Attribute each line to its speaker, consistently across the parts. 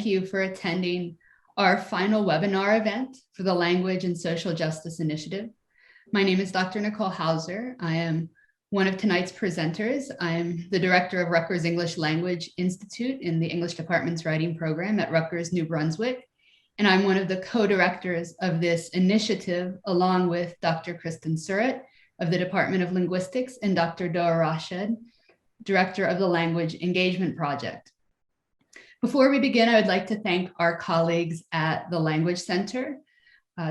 Speaker 1: thank you for attending our final webinar event for the Language and Social Justice Initiative. My name is Dr. Nicole Hauser. I am one of tonight's presenters. I am the director of Rutgers English Language Institute in the English Department's writing program at Rutgers, New Brunswick. And I'm one of the co-directors of this initiative, along with Dr. Kristen Vargas of the Department of Linguistics and Dr. Doa Rashed, director of the Language Engagement Project. Before we begin, I would like to thank our colleagues at the Language Center,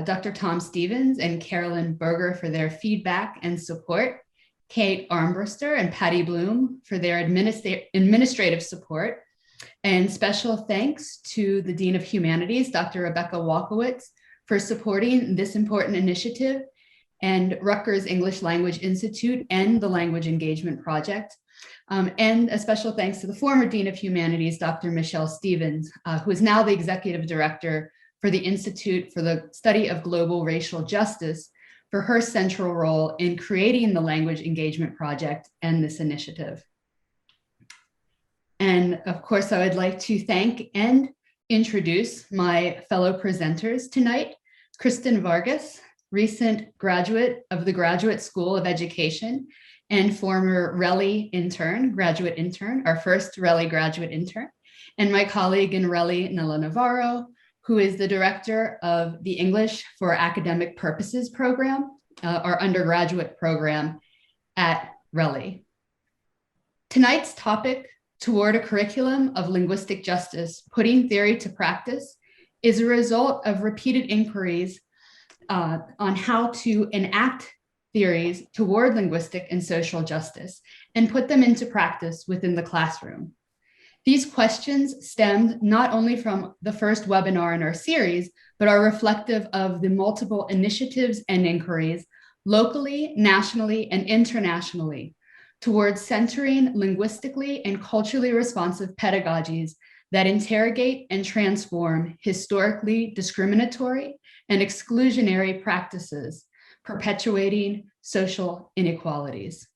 Speaker 1: Dr. Tom Stevens and Carolyn Berger for their feedback and support, Kate Armbruster and Patty Bloom for their administrative support, and special thanks to the Dean of Humanities, Dr. Rebecca Walkowitz, for supporting this important initiative, and Rutgers English Language Institute and the Language Engagement Project. And a special thanks to the former Dean of Humanities, Dr. Michelle Stevens, who is now the Executive Director for the Institute for the Study of Global Racial Justice, for her central role in creating the Language Engagement Project and this initiative. And of course, I would like to thank and introduce my fellow presenters tonight, Kristen Vargas, recent graduate of the Graduate School of Education and former RELI intern, graduate intern, our first RELI graduate intern, and my colleague in RELI, Nela Navarro, who is the director of the English for Academic Purposes program, our undergraduate program at RELI. Tonight's topic, Toward a Curriculum of Linguistic Justice, Putting Theory to Practice, is a result of repeated inquiries on how to enact theories toward linguistic and social justice and put them into practice within the classroom. These questions stemmed not only from the first webinar in our series, but are reflective of the multiple initiatives and inquiries locally, nationally, and internationally towards centering linguistically and culturally responsive pedagogies that interrogate and transform historically discriminatory and exclusionary practices, perpetuating social inequalities.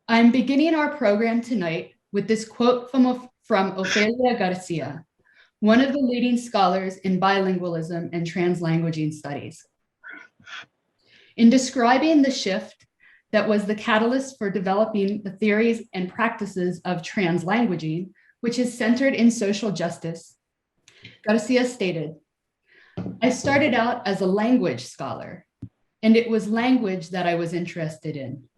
Speaker 1: I'm beginning our program tonight with this quote from Ofelia Garcia, one of the leading scholars in bilingualism and translanguaging studies. In describing the shift that was the catalyst for developing the theories and practices of translanguaging, which is centered in social justice, Garcia stated, "I started out as a language scholar, and it was language that I was interested in.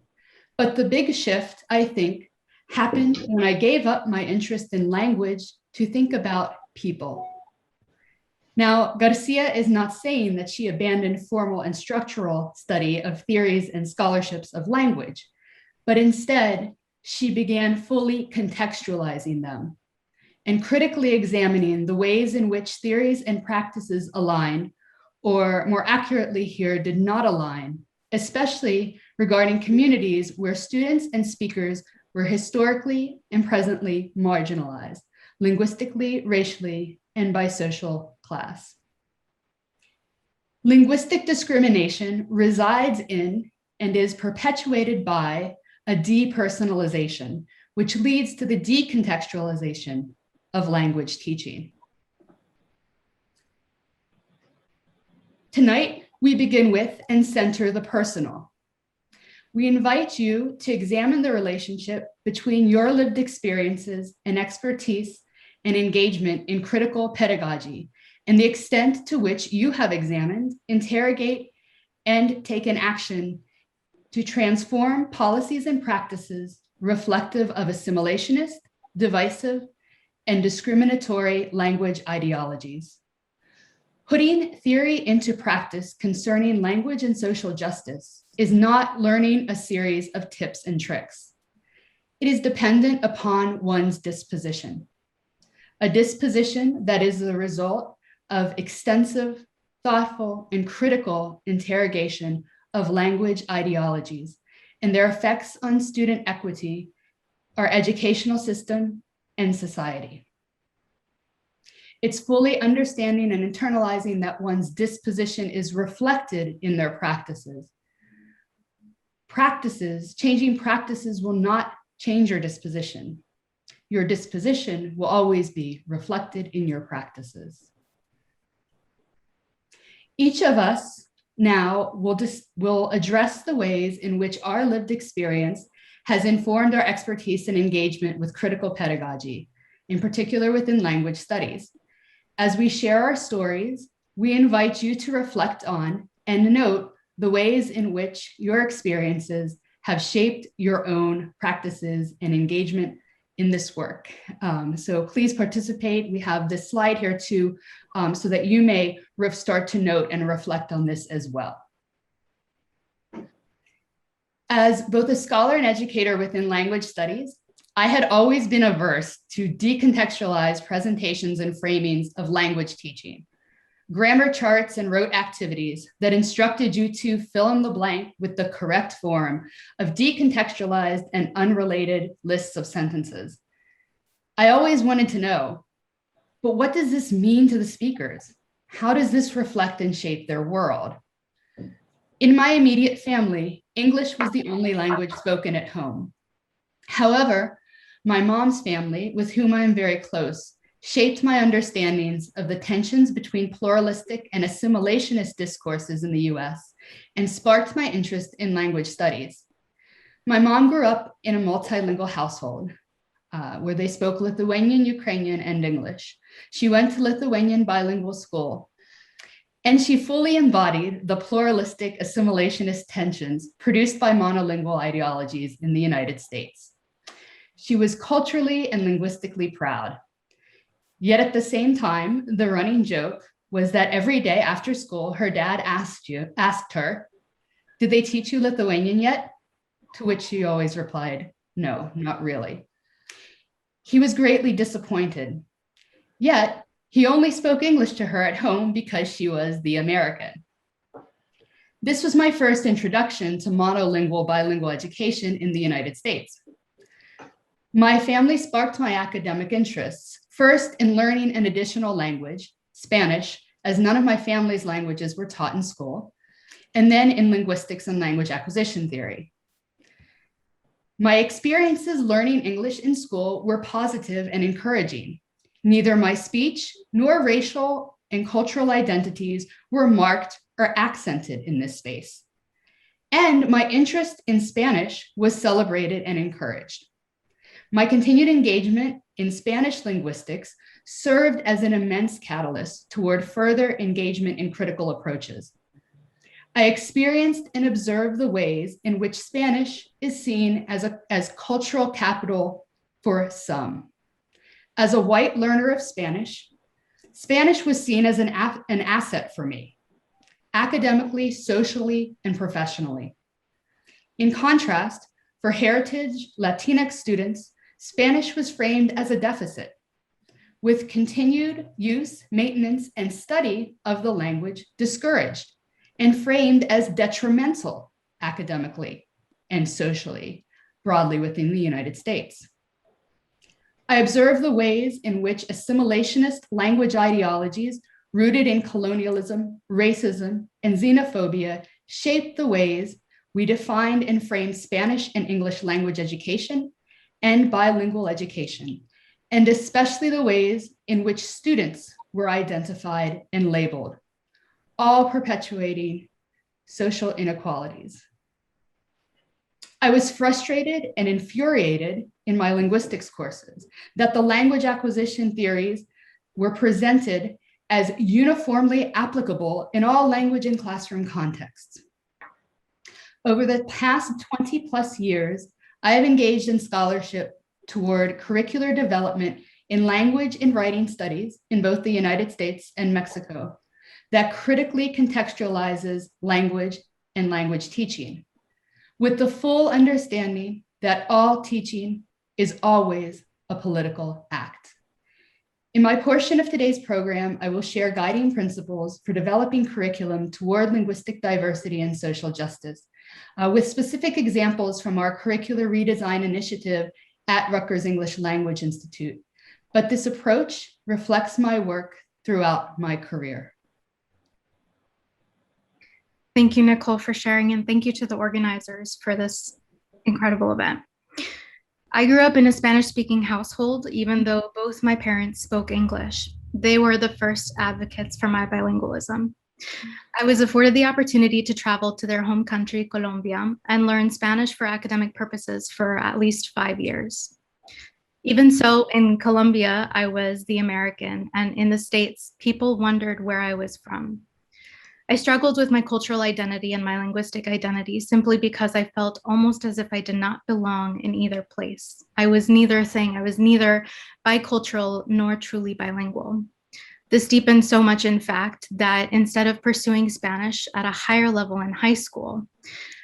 Speaker 1: But the big shift, I think, happened when I gave up my interest in language to think about people." Now, Garcia is not saying that she abandoned formal and structural study of theories and scholarships of language, but instead, she began fully contextualizing them and critically examining the ways in which theories and practices align, or more accurately here, did not align, especially regarding communities where students and speakers were historically and presently marginalized, linguistically, racially, and by social class. Linguistic discrimination resides in and is perpetuated by a depersonalization, which leads to the decontextualization of language teaching. Tonight, we begin with and center the personal. We invite you to examine the relationship between your lived experiences and expertise and engagement in critical pedagogy and the extent to which you have examined, interrogate, and taken action to transform policies and practices reflective of assimilationist, divisive, and discriminatory language ideologies. Putting theory into practice concerning language and social justice is not learning a series of tips and tricks. It is dependent upon one's disposition, a disposition that is the result of extensive, thoughtful, and critical interrogation of language ideologies and their effects on student equity, our educational system, and society. It's fully understanding and internalizing that one's disposition is reflected in their practices. Changing practices will not change your disposition. your disposition will always be reflected in your practices. Each of us now will address the ways in which our lived experience has informed our expertise and engagement with critical pedagogy, in particular within language studies. As we share our stories, we invite you to reflect on and note the ways in which your experiences have shaped your own practices and engagement in this work. So please participate. We have this slide here too, so that you may start to note and reflect on this as well. As both a scholar and educator within language studies, I had always been averse to decontextualized presentations and framings of language teaching, grammar charts and rote activities that instructed you to fill in the blank with the correct form of decontextualized and unrelated lists of sentences. I always wanted to know, but what does this mean to the speakers? How does this reflect and shape their world? In my immediate family, English was the only language spoken at home. However, my mom's family, with whom I am very close, shaped my understandings of the tensions between pluralistic and assimilationist discourses in the US and sparked my interest in language studies. My mom grew up in a multilingual household where they spoke Lithuanian, Ukrainian, and English. She went to Lithuanian bilingual school, and she fully embodied the pluralistic assimilationist tensions produced by monolingual ideologies in the United States. She was culturally and linguistically proud. Yet at the same time, the running joke was that every day after school, her dad asked her, "Did they teach you Lithuanian yet?" To which she always replied, "No, not really." He was greatly disappointed. Yet he only spoke English to her at home because she was the American. This was my first introduction to monolingual bilingual education in the United States. My family sparked my academic interests, first in learning an additional language, Spanish, as none of my family's languages were taught in school, and then in linguistics and language acquisition theory. My experiences learning English in school were positive and encouraging. Neither my speech nor racial and cultural identities were marked or accented in this space. And my interest in Spanish was celebrated and encouraged. My continued engagement in Spanish linguistics served as an immense catalyst toward further engagement in critical approaches. I experienced and observed the ways in which Spanish is seen as cultural capital for some. As a white learner of Spanish, Spanish was seen as an asset for me, academically, socially, and professionally. In contrast, for heritage Latinx students, Spanish was framed as a deficit, with continued use, maintenance, and study of the language discouraged and framed as detrimental academically and socially, broadly within the United States. I observed the ways in which assimilationist language ideologies rooted in colonialism, racism, and xenophobia shaped the ways we defined and framed Spanish and English language education and bilingual education, and especially the ways in which students were identified and labeled, all perpetuating social inequalities. I was frustrated and infuriated in my linguistics courses that the language acquisition theories were presented as uniformly applicable in all language and classroom contexts. Over the past 20 plus years, I have engaged in scholarship toward curricular development in language and writing studies in both the United States and Mexico that critically contextualizes language and language teaching, with the full understanding that all teaching is always a political act. In my portion of today's program, I will share guiding principles for developing curriculum toward linguistic diversity and social justice, with specific examples from our curricular redesign initiative at Rutgers English Language Institute. But this approach reflects my work throughout my career.
Speaker 2: Thank you, Nicole, for sharing, and thank you to the organizers for this incredible event. I grew up in a Spanish-speaking household, even though both my parents spoke English. They were the first advocates for my bilingualism. I was afforded the opportunity to travel to their home country, Colombia, and learn Spanish for academic purposes for at least 5 years. Even so, in Colombia, I was the American, and in the States, people wondered where I was from. I struggled with my cultural identity and my linguistic identity simply because I felt almost as if I did not belong in either place. I was neither thing. I was neither bicultural nor truly bilingual. This deepened so much, in fact, that instead of pursuing Spanish at a higher level in high school,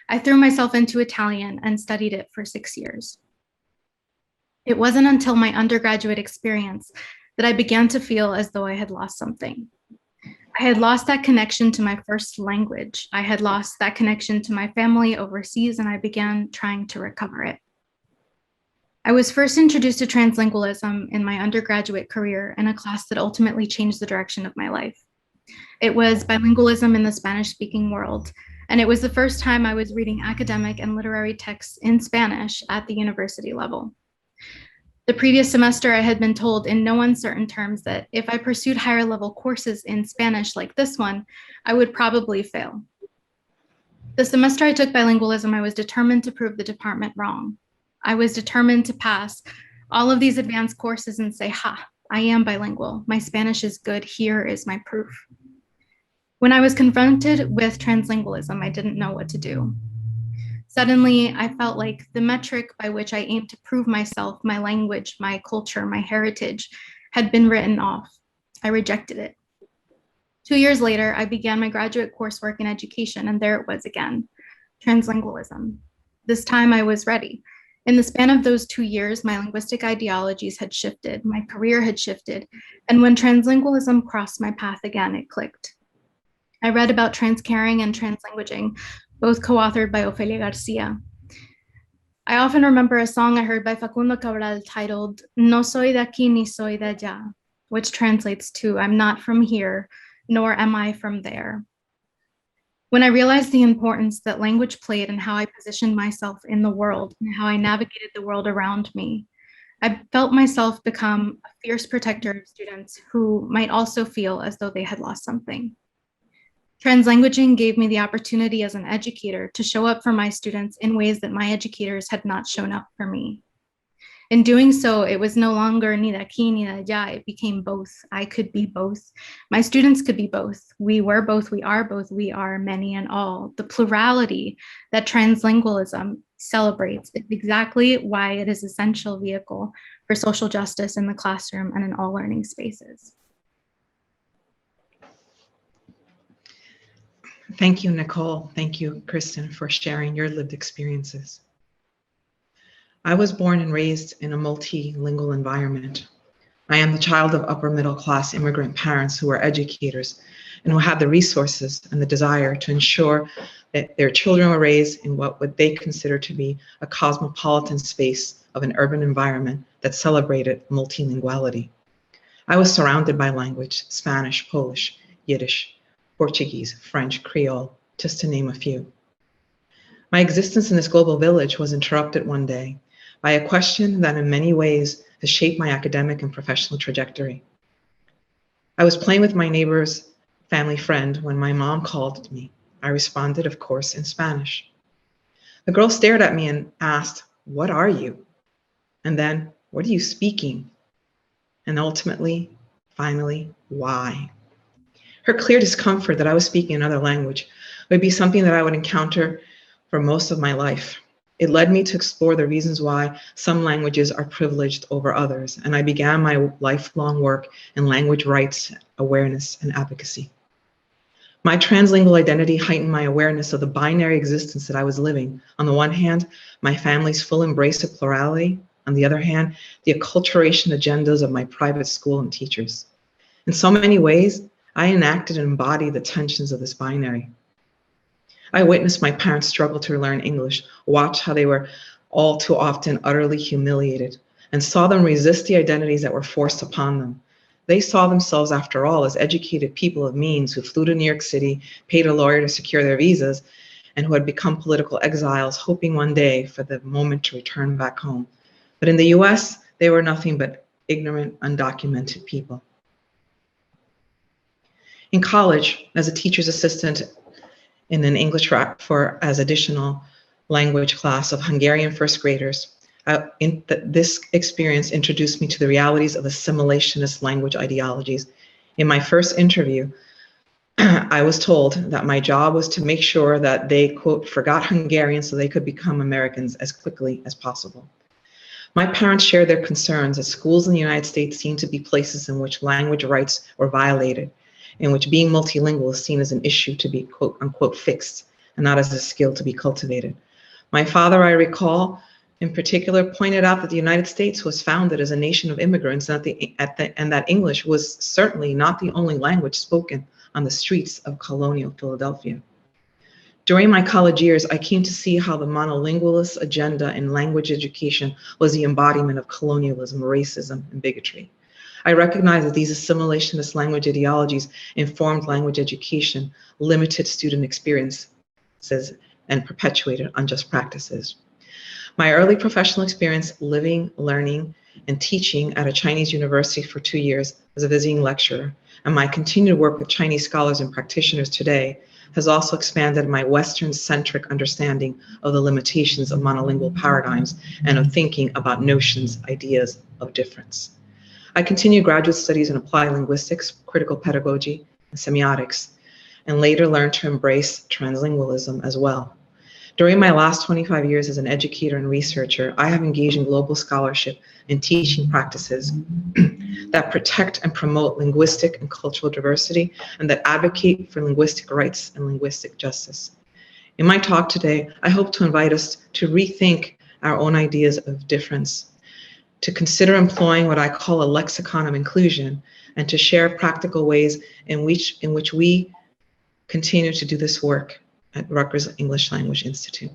Speaker 2: I threw myself into Italian and studied it for 6 years. It wasn't until my undergraduate experience that I began to feel as though I had lost something. I had lost that connection to my first language. I had lost that connection to my family overseas, and I began trying to recover it. I was first introduced to translingualism in my undergraduate career in a class that ultimately changed the direction of my life. It was bilingualism in the Spanish-speaking world, and it was the first time I was reading academic and literary texts in Spanish at the university level. The previous semester, I had been told in no uncertain terms that if I pursued higher level courses in Spanish like this one, I would probably fail. The semester I took bilingualism, I was determined to prove the department wrong. I was determined to pass all of these advanced courses and say, ha, I am bilingual. My Spanish is good. Here is my proof. When I was confronted with translingualism, I didn't know what to do. Suddenly, I felt like the metric by which I aimed to prove myself, my language, my culture, my heritage, had been written off. I rejected it. 2 years later, I began my graduate coursework in education, and there it was again, translingualism. This time I was ready. In the span of those 2 years, my linguistic ideologies had shifted, my career had shifted, and when translingualism crossed my path again, it clicked. I read about transcaring and translanguaging, both co-authored by Ofelia Garcia. I often remember a song I heard by Facundo Cabral titled No soy de aquí ni soy de allá, which translates to I'm not from here, nor am I from there. When I realized the importance that language played in how I positioned myself in the world and how I navigated the world around me, I felt myself become a fierce protector of students who might also feel as though they had lost something. Translanguaging gave me the opportunity as an educator to show up for my students in ways that my educators had not shown up for me. In doing so, it was no longer ni de aquí ni de allá, it became both. I could be both. My students could be both. We were both, we are both, we are many and all. The plurality that translingualism celebrates is exactly why it is an essential vehicle for social justice in the classroom and in all learning spaces.
Speaker 3: Thank you, Nicole. Thank you, Kristen, for sharing your lived experiences. I was born and raised in a multilingual environment. I am the child of upper middle class immigrant parents who were educators and who had the resources and the desire to ensure that their children were raised in what would they consider to be a cosmopolitan space of an urban environment that celebrated multilinguality. I was surrounded by language, Spanish, Polish, Yiddish, Portuguese, French, Creole, just to name a few. My existence in this global village was interrupted one day by a question that in many ways has shaped my academic and professional trajectory. I was playing with my neighbor's family friend when my mom called me. I responded, of course, in Spanish. The girl stared at me and asked, "What are you?" And then, "What are you speaking?" And ultimately, finally, why? Her clear discomfort that I was speaking another language would be something that I would encounter for most of my life. It led me to explore the reasons why some languages are privileged over others, and I began my lifelong work in language rights, awareness, and advocacy. My translingual identity heightened my awareness of the binary existence that I was living. On the one hand, my family's full embrace of plurality. On the other hand, the acculturation agendas of my private school and teachers. In so many ways, I enacted and embodied the tensions of this binary. I witnessed my parents struggle to learn English, watched how they were all too often utterly humiliated, and saw them resist the identities that were forced upon them. They saw themselves, after all, as educated people of means who flew to New York City, paid a lawyer to secure their visas, and who had become political exiles, hoping one day for the moment to return back home. But in the US, they were nothing but ignorant, undocumented people. In college, as a teacher's assistant in an English as additional language class of Hungarian first graders, this experience introduced me to the realities of assimilationist language ideologies. In my first interview, I was told that my job was to make sure that they, quote, forgot Hungarian so they could become Americans as quickly as possible. My parents shared their concerns that schools in the United States seemed to be places in which language rights were violated, in which being multilingual is seen as an issue to be, quote unquote, fixed, and not as a skill to be cultivated. My father, I recall, in particular, pointed out that the United States was founded as a nation of immigrants and that English was certainly not the only language spoken on the streets of colonial Philadelphia. During my college years, I came to see how the monolingualist agenda in language education was the embodiment of colonialism, racism, and bigotry. I recognize that these assimilationist language ideologies informed language education, limited student experiences, and perpetuated unjust practices. My early professional experience living, learning, and teaching at a Chinese university for 2 years as a visiting lecturer, and my continued work with Chinese scholars and practitioners today has also expanded my Western-centric understanding of the limitations of monolingual paradigms and of thinking about notions, ideas of difference. I continued graduate studies in applied linguistics, critical pedagogy, and semiotics, and later learned to embrace translingualism as well. During my last 25 years as an educator and researcher, I have engaged in global scholarship and teaching practices that protect and promote linguistic and cultural diversity and that advocate for linguistic rights and linguistic justice. In my talk today, I hope to invite us to rethink our own ideas of difference, to consider employing what I call a lexicon of inclusion, and to share practical ways in which we continue to do this work at Rutgers English Language Institute.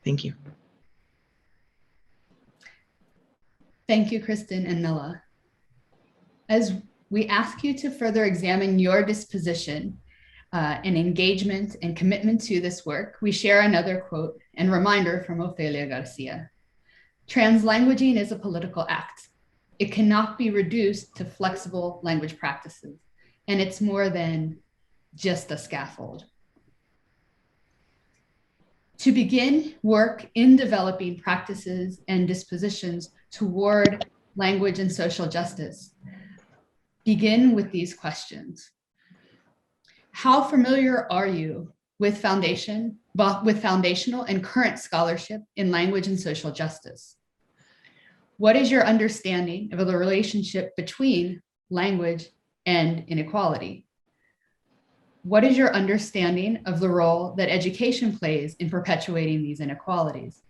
Speaker 3: Thank you.
Speaker 1: Thank you, Kristen and Nela. As we ask you to further examine your disposition and engagement and commitment to this work, we share another quote and reminder from Ofelia Garcia. Translanguaging is a political act. It cannot be reduced to flexible language practices, and it's more than just a scaffold. To begin work in developing practices and dispositions toward language and social justice, begin with these questions. How familiar are you with foundational and current scholarship in language and social justice? What is your understanding of the relationship between language and inequality? What is your understanding of the role that education plays in perpetuating these inequalities?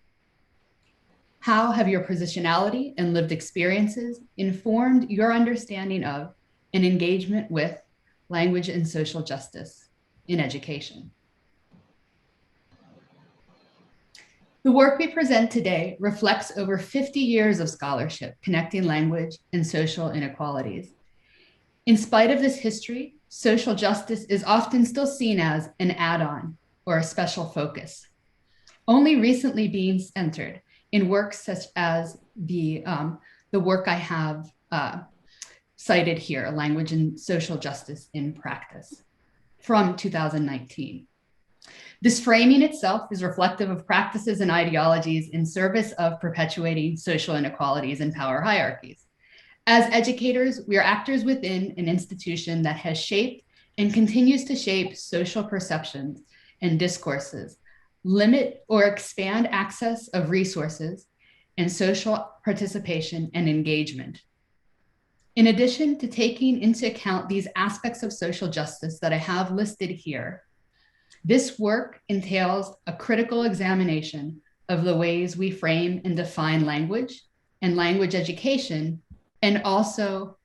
Speaker 1: How have your positionality and lived experiences informed your understanding of and engagement with language and social justice in education? The work we present today reflects over 50 years of scholarship connecting language and social inequalities. In spite of this history, social justice is often still seen as an add-on or a special focus, only recently being centered in works such as the work I have cited here, Language and Social Justice in Practice, from 2019. This framing itself is reflective of practices and ideologies in service of perpetuating social inequalities and power hierarchies. As educators, we are actors within an institution that has shaped and continues to shape social perceptions and discourses, limit or expand access of resources, and social participation and engagement. In addition to taking into account these aspects of social justice that I have listed here, this work entails a critical examination of the ways we frame and define language and language education, and also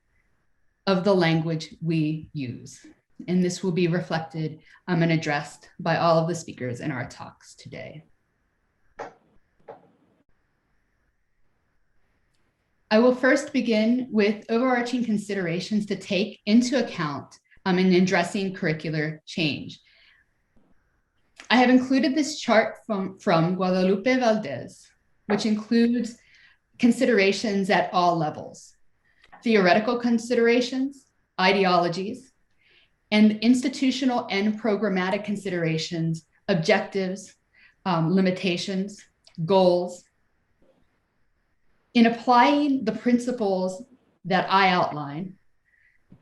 Speaker 1: of the language we use. And this will be reflected and addressed by all of the speakers in our talks today. I will first begin with overarching considerations to take into account in addressing curricular change. I have included this chart from Guadalupe Valdez, which includes considerations at all levels: theoretical considerations, ideologies, and institutional and programmatic considerations, objectives, limitations, goals. In applying the principles that I outline,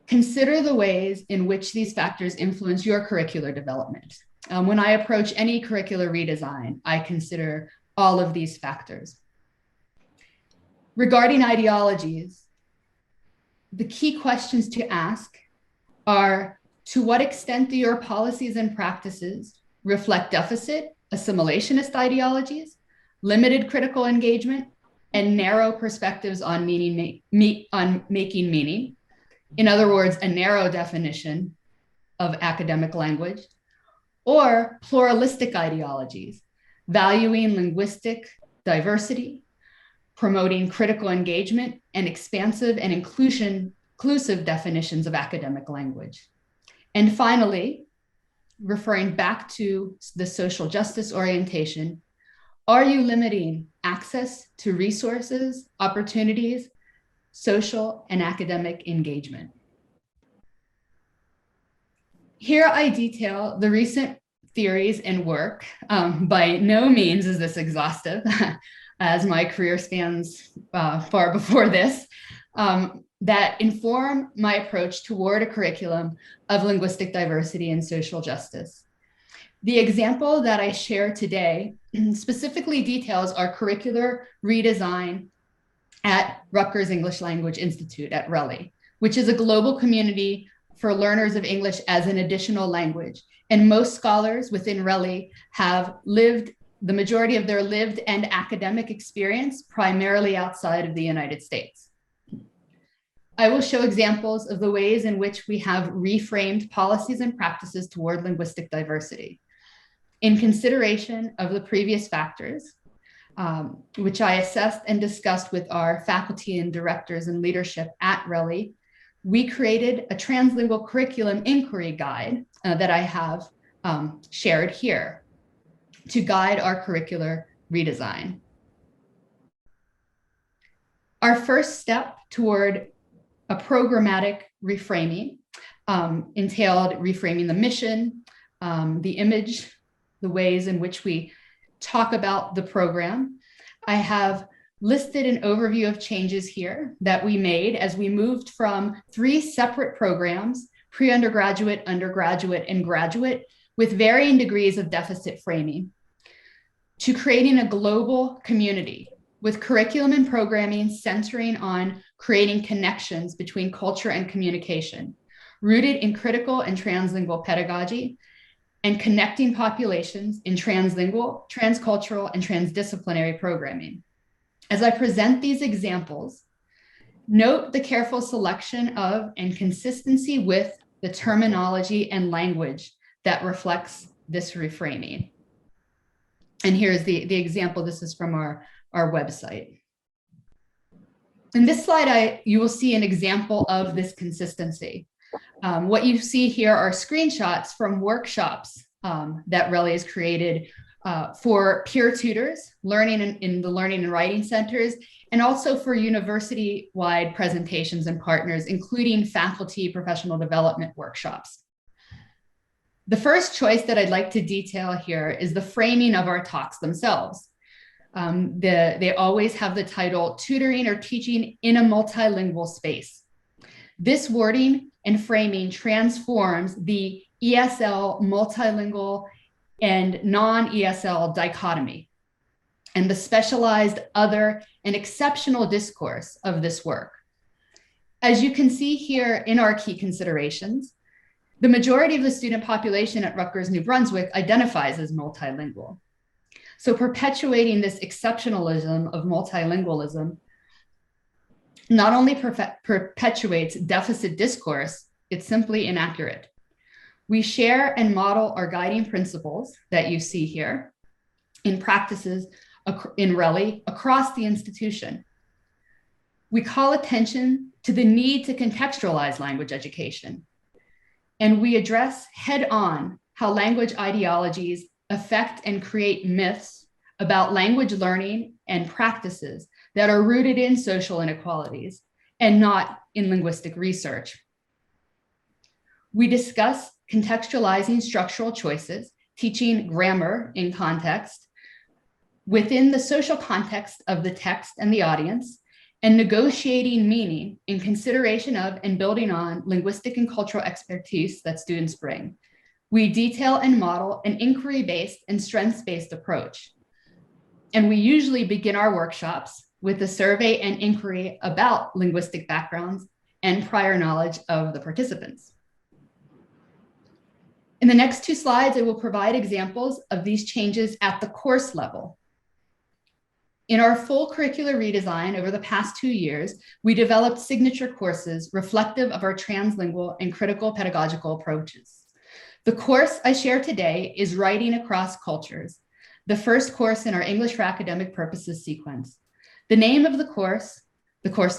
Speaker 1: consider the ways in which these factors influence your curricular development. When I approach any curricular redesign, I consider all of these factors. Regarding ideologies, the key questions to ask are: to what extent do your policies and practices reflect deficit, assimilationist ideologies, limited critical engagement, and narrow perspectives on making meaning? In other words, a narrow definition of academic language. Or pluralistic ideologies, valuing linguistic diversity, promoting critical engagement, and expansive and inclusive definitions of academic language. And finally, referring back to the social justice orientation, are you limiting access to resources, opportunities, social and academic engagement? Here I detail the recent theories and work. By no means is this exhaustive, as my career spans far before this, that inform my approach toward a curriculum of linguistic diversity and social justice. The example that I share today specifically details our curricular redesign at Rutgers English Language Institute at RELI, which is a global community for learners of English as an additional language. And most scholars within RELI have lived the majority of their lived and academic experience primarily outside of the United States. I will show examples of the ways in which we have reframed policies and practices toward linguistic diversity. In consideration of the previous factors, which I assessed and discussed with our faculty and directors and leadership at RELI, we created a translingual curriculum inquiry guide that I have shared here to guide our curricular redesign. Our first step toward a programmatic reframing entailed reframing the mission, the image, the ways in which we talk about the program. I have listed an overview of changes here that we made as we moved from 3 separate programs, pre-undergraduate, undergraduate, and graduate, with varying degrees of deficit framing, to creating a global community with curriculum and programming centering on creating connections between culture and communication, rooted in critical and translingual pedagogy, and connecting populations in translingual, transcultural, and transdisciplinary programming. As I present these examples, note the careful selection of and consistency with the terminology and language that reflects this reframing. And here's the example. This is from our website. In this slide, you will see an example of this consistency. What you see here are screenshots from workshops that RELI has created for peer tutors, learning in the learning and writing centers, and also for university-wide presentations and partners, including faculty professional development workshops. The first choice that I'd like to detail here is the framing of our talks themselves. They always have the title, Tutoring or Teaching in a Multilingual Space. This wording and framing transforms the ESL multilingual and non-ESL dichotomy and the specialized, other, and exceptional discourse of this work. As you can see here in our key considerations, the majority of the student population at Rutgers, New Brunswick identifies as multilingual. So perpetuating this exceptionalism of multilingualism not only perpetuates deficit discourse, it's simply inaccurate. We share and model our guiding principles that you see here in practices in RELI across the institution. We call attention to the need to contextualize language education, and we address head-on how language ideologies affect and create myths about language learning and practices that are rooted in social inequalities and not in linguistic research. We discuss contextualizing structural choices, teaching grammar in context within the social context of the text and the audience, and negotiating meaning in consideration of and building on linguistic and cultural expertise that students bring. We detail and model an inquiry-based and strengths-based approach. And we usually begin our workshops with a survey and inquiry about linguistic backgrounds and prior knowledge of the participants. In the next 2 slides, I will provide examples of these changes at the course level. In our full curricular redesign over the past 2 years, we developed signature courses reflective of our translingual and critical pedagogical approaches. The course I share today is Writing Across Cultures, the first course in our English for Academic Purposes sequence. The name of the course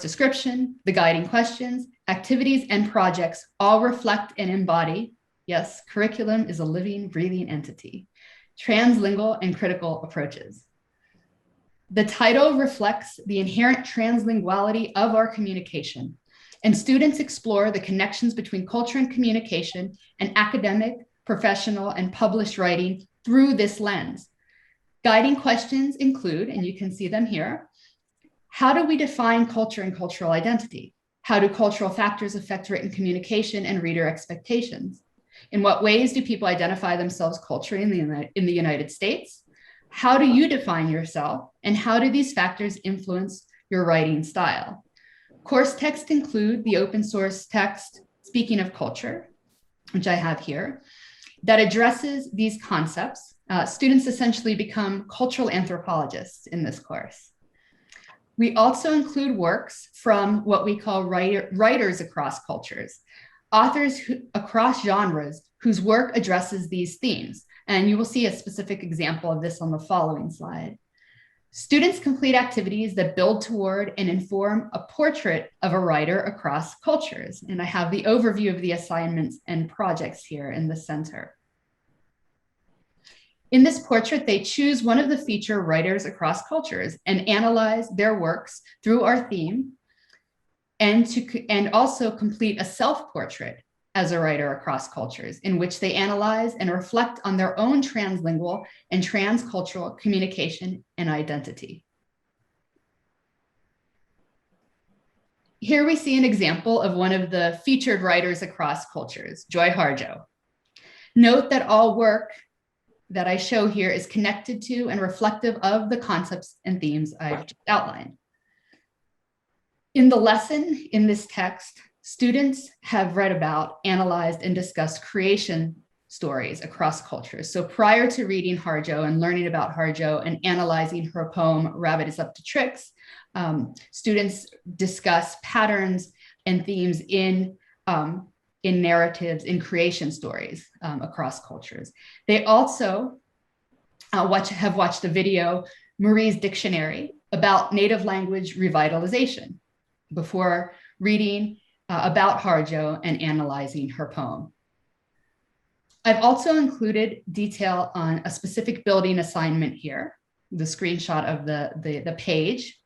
Speaker 1: description, the guiding questions, activities, and projects all reflect and embody, yes, curriculum is a living, breathing entity, translingual and critical approaches. The title reflects the inherent translinguality of our communication, and students explore the connections between culture and communication and academic, professional, and published writing through this lens. Guiding questions include, and you can see them here, how do we define culture and cultural identity? How do cultural factors affect written communication and reader expectations? In what ways do people identify themselves culturally in the United States? How do you define yourself? And how do these factors influence your writing style? Course texts include the open source text, Speaking of Culture, which I have here, that addresses these concepts. Students essentially become cultural anthropologists in this course. We also include works from what we call writers across cultures, authors across genres whose work addresses these themes. And you will see a specific example of this on the following slide. Students complete activities that build toward and inform a portrait of a writer across cultures. And I have the overview of the assignments and projects here in the center. In this portrait, they choose one of the feature writers across cultures and analyze their works through our theme, and also complete a self-portrait as a writer across cultures, in which they analyze and reflect on their own translingual and transcultural communication and identity. Here we see an example of one of the featured writers across cultures, Joy Harjo. Note that all work that I show here is connected to and reflective of the concepts and themes I've just outlined. In the lesson in this text, students have read about, analyzed, and discussed creation stories across cultures. So prior to reading Harjo and learning about Harjo and analyzing her poem, Rabbit is Up to Tricks, students discuss patterns and themes in narratives, in creation stories across cultures. They also have watched a video, Marie's Dictionary, about native language revitalization before reading about Harjo and analyzing her poem. I've also included detail on a specific building assignment here, the screenshot of the page.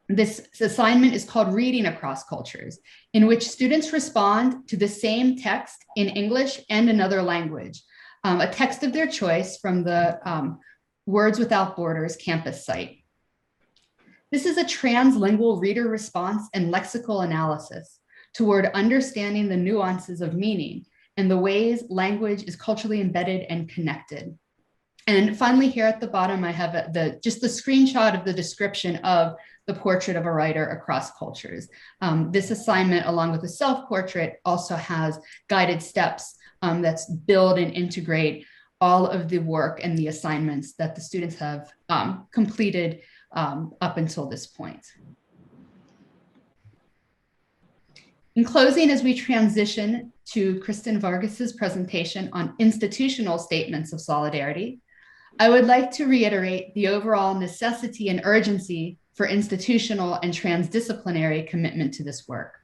Speaker 1: This assignment is called Reading Across Cultures, in which students respond to the same text in English and another language, a text of their choice from the Words Without Borders campus site. This is a translingual reader response and lexical analysis toward understanding the nuances of meaning and the ways language is culturally embedded and connected. And finally, here at the bottom, I have just the screenshot of the description of the portrait of a writer across cultures. This assignment, along with the self-portrait, also has guided steps that build and integrate all of the work and the assignments that the students have completed up until this point. In closing, as we transition to Kristen Vargas's presentation on institutional statements of solidarity, I would like to reiterate the overall necessity and urgency for institutional and transdisciplinary commitment to this work.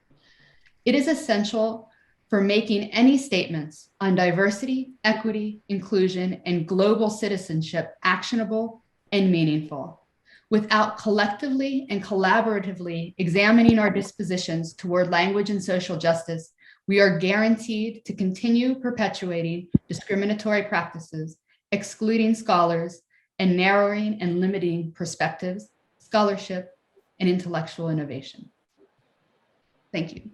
Speaker 1: It is essential for making any statements on diversity, equity, inclusion, and global citizenship actionable and meaningful. Without collectively and collaboratively examining our dispositions toward language and social justice, we are guaranteed to continue perpetuating discriminatory practices, excluding scholars, and narrowing and limiting perspectives, scholarship, and intellectual innovation. Thank you.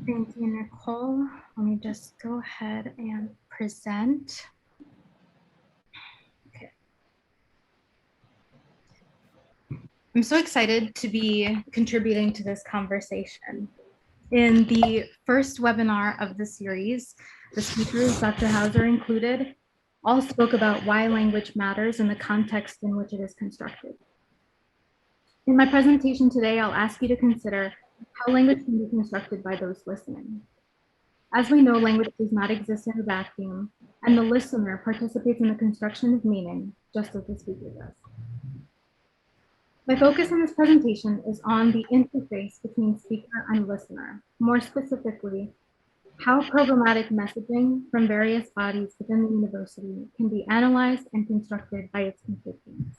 Speaker 2: Thank you, Nicole. Let me just go ahead and present. Okay. I'm so excited to be contributing to this conversation. In the first webinar of the series, the speakers, Dr. Hauser included, all spoke about why language matters and the context in which it is constructed. In my presentation today, I'll ask you to consider how language can be constructed by those listening. As we know, language does not exist in a vacuum, and the listener participates in the construction of meaning, just as the speaker does. My focus in this presentation is on the interface between speaker and listener. More specifically, how programmatic messaging from various bodies within the university can be analyzed and constructed by its constituents.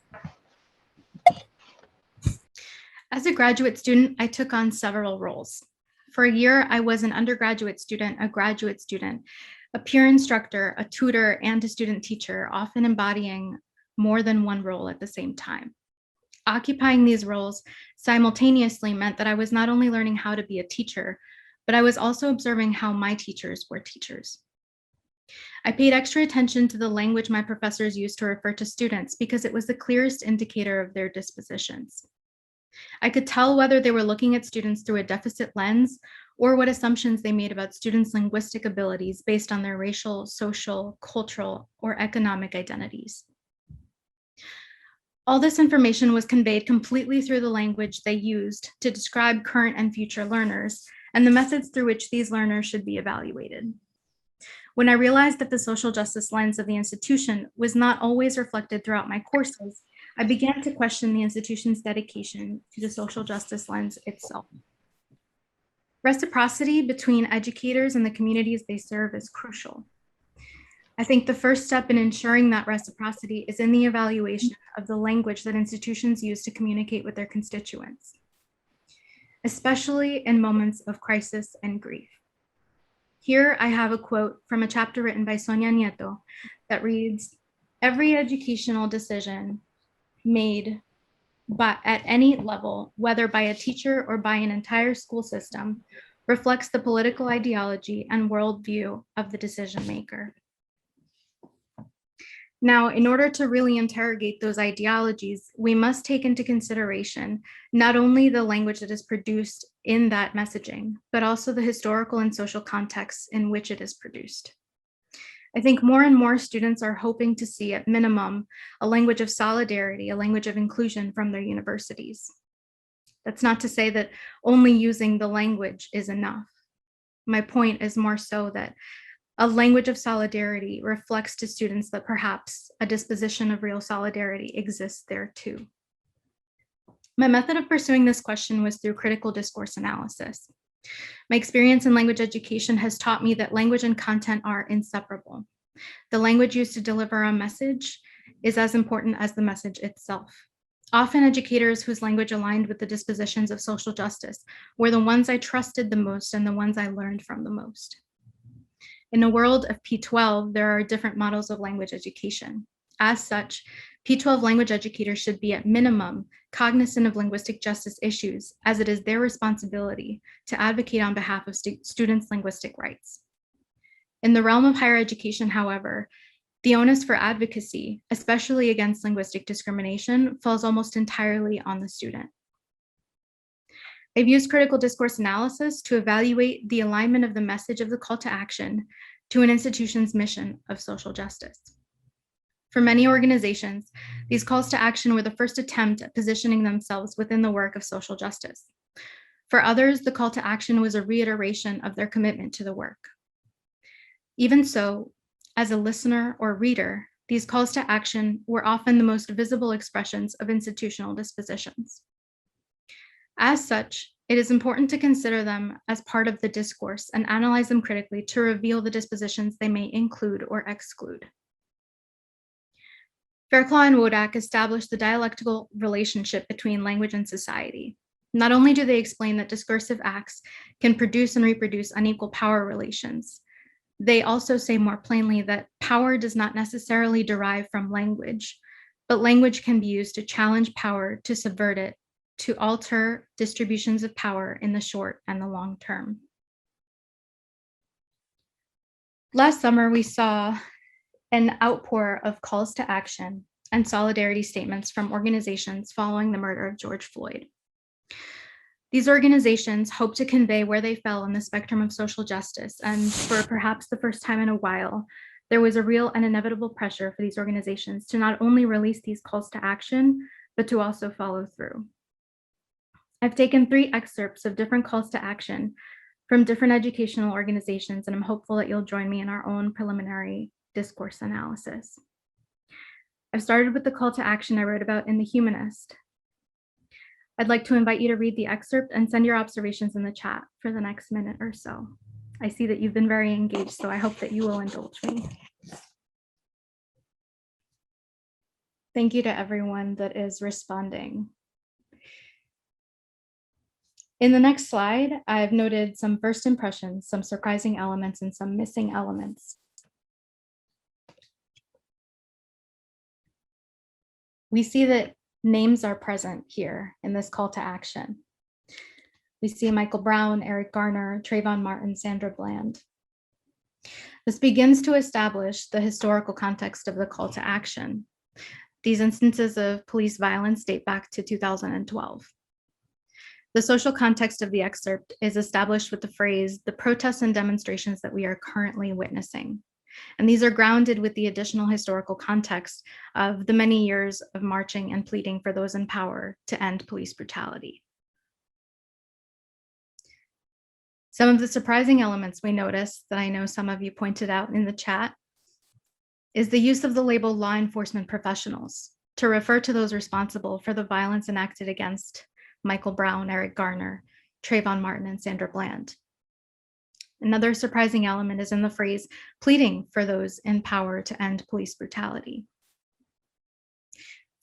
Speaker 2: As a graduate student, I took on several roles. For a year, I was an undergraduate student, a graduate student, a peer instructor, a tutor, and a student teacher, often embodying more than one role at the same time. Occupying these roles simultaneously meant that I was not only learning how to be a teacher, but I was also observing how my teachers were teachers. I paid extra attention to the language my professors used to refer to students because it was the clearest indicator of their dispositions. I could tell whether they were looking at students through a deficit lens or what assumptions they made about students' linguistic abilities based on their racial, social, cultural, or economic identities. All this information was conveyed completely through the language they used to describe current and future learners and the methods through which these learners should be evaluated. When I realized that the social justice lens of the institution was not always reflected throughout my courses, I began to question the institution's dedication to the social justice lens itself. Reciprocity between educators and the communities they serve is crucial. I think the first step in ensuring that reciprocity is in the evaluation of the language that institutions use to communicate with their constituents, especially in moments of crisis and grief. Here I have a quote from a chapter written by Sonia Nieto that reads, "Every educational decision made at any level, whether by a teacher or by an entire school system, reflects the political ideology and worldview of the decision maker." Now, in order to really interrogate those ideologies, we must take into consideration not only the language that is produced in that messaging, but also the historical and social context in which it is produced. I think more and more students are hoping to see, at minimum, a language of solidarity, a language of inclusion from their universities. That's not to say that only using the language is enough. My point is more so that a language of solidarity reflects to students that perhaps a disposition of real solidarity exists there too. My method of pursuing this question was through critical discourse analysis. My experience in language education has taught me that language and content are inseparable. The language used to deliver a message is as important as the message itself. Often educators whose language aligned with the dispositions of social justice were the ones I trusted the most and the ones I learned from the most. In a world of P12, there are different models of language education. As such, P12 language educators should be at minimum cognizant of linguistic justice issues, as it is their responsibility to advocate on behalf of students' linguistic rights. In the realm of higher education, however, the onus for advocacy, especially against linguistic discrimination, falls almost entirely on the student. I've used critical discourse analysis to evaluate the alignment of the message of the call to action to an institution's mission of social justice. For many organizations, these calls to action were the first attempt at positioning themselves within the work of social justice. For others, the call to action was a reiteration of their commitment to the work. Even so, as a listener or reader, these calls to action were often the most visible expressions of institutional dispositions. As such, it is important to consider them as part of the discourse and analyze them critically to reveal the dispositions they may include or exclude. Fairclough and Wodak established the dialectical relationship between language and society. Not only do they explain that discursive acts can produce and reproduce unequal power relations, they also say more plainly that power does not necessarily derive from language, but language can be used to challenge power, to subvert it, to alter distributions of power in the short and the long term. Last summer, we saw an outpour of calls to action and solidarity statements from organizations following the murder of George Floyd. These organizations hope to convey where they fell on the spectrum of social justice, and for perhaps the first time in a while, there was a real and inevitable pressure for these organizations to not only release these calls to action, but to also follow through. I've taken 3 excerpts of different calls to action from different educational organizations, and I'm hopeful that you'll join me in our own preliminary discourse analysis. I've started with the call to action I wrote about in The Humanist. I'd like to invite you to read the excerpt and send your observations in the chat for the next minute or so. I see that you've been very engaged, so I hope that you will indulge me. Thank you to everyone that is responding. In the next slide, I've noted some first impressions, some surprising elements, and some missing elements. We see that names are present here in this call to action. We see Michael Brown, Eric Garner, Trayvon Martin, Sandra Bland. This begins to establish the historical context of the call to action. These instances of police violence date back to 2012. The social context of the excerpt is established with the phrase, "the protests and demonstrations that we are currently witnessing." And these are grounded with the additional historical context of the many years of marching and pleading for those in power to end police brutality. Some of the surprising elements we noticed that I know some of you pointed out in the chat is the use of the label law enforcement professionals to refer to those responsible for the violence enacted against Michael Brown, Eric Garner, Trayvon Martin, and Sandra Bland. Another surprising element is in the phrase pleading for those in power to end police brutality.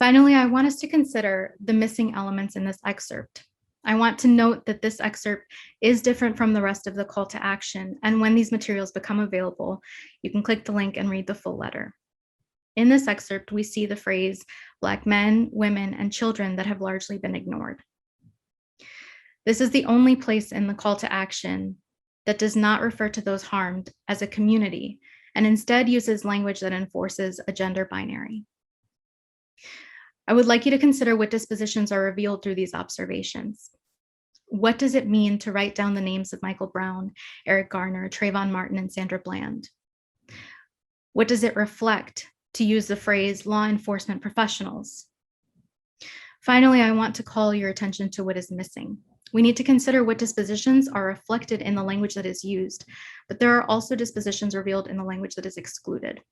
Speaker 2: Finally, I want us to consider the missing elements in this excerpt. I want to note that this excerpt is different from the rest of the call to action, and when these materials become available, you can click the link and read the full letter. In this excerpt, we see the phrase Black men, women, and children that have largely been ignored. This is the only place in the call to action that does not refer to those harmed as a community, and instead uses language that enforces a gender binary. I would like you to consider what dispositions are revealed through these observations. What does it mean to write down the names of Michael Brown, Eric Garner, Trayvon Martin, and Sandra Bland? What does it reflect to use the phrase law enforcement professionals? Finally, I want to call your attention to what is missing. We need to consider what dispositions are reflected in the language that is used, but there are also dispositions revealed in the language that is excluded.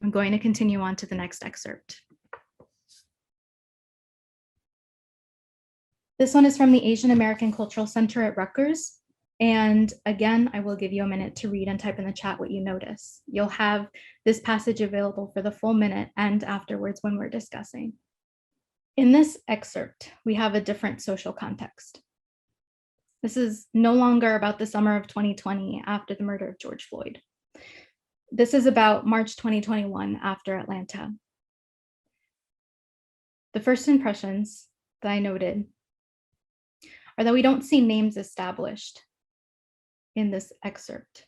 Speaker 2: I'm going to continue on to the next excerpt. This one is from the Asian American Cultural Center at Rutgers. And again, I will give you a minute to read and type in the chat what you notice. You'll have this passage available for the full minute and afterwards when we're discussing. In this excerpt, we have a different social context. This is no longer about the summer of 2020 after the murder of George Floyd. This is about March 2021 after Atlanta. The first impressions that I noted are that we don't see names established in this excerpt.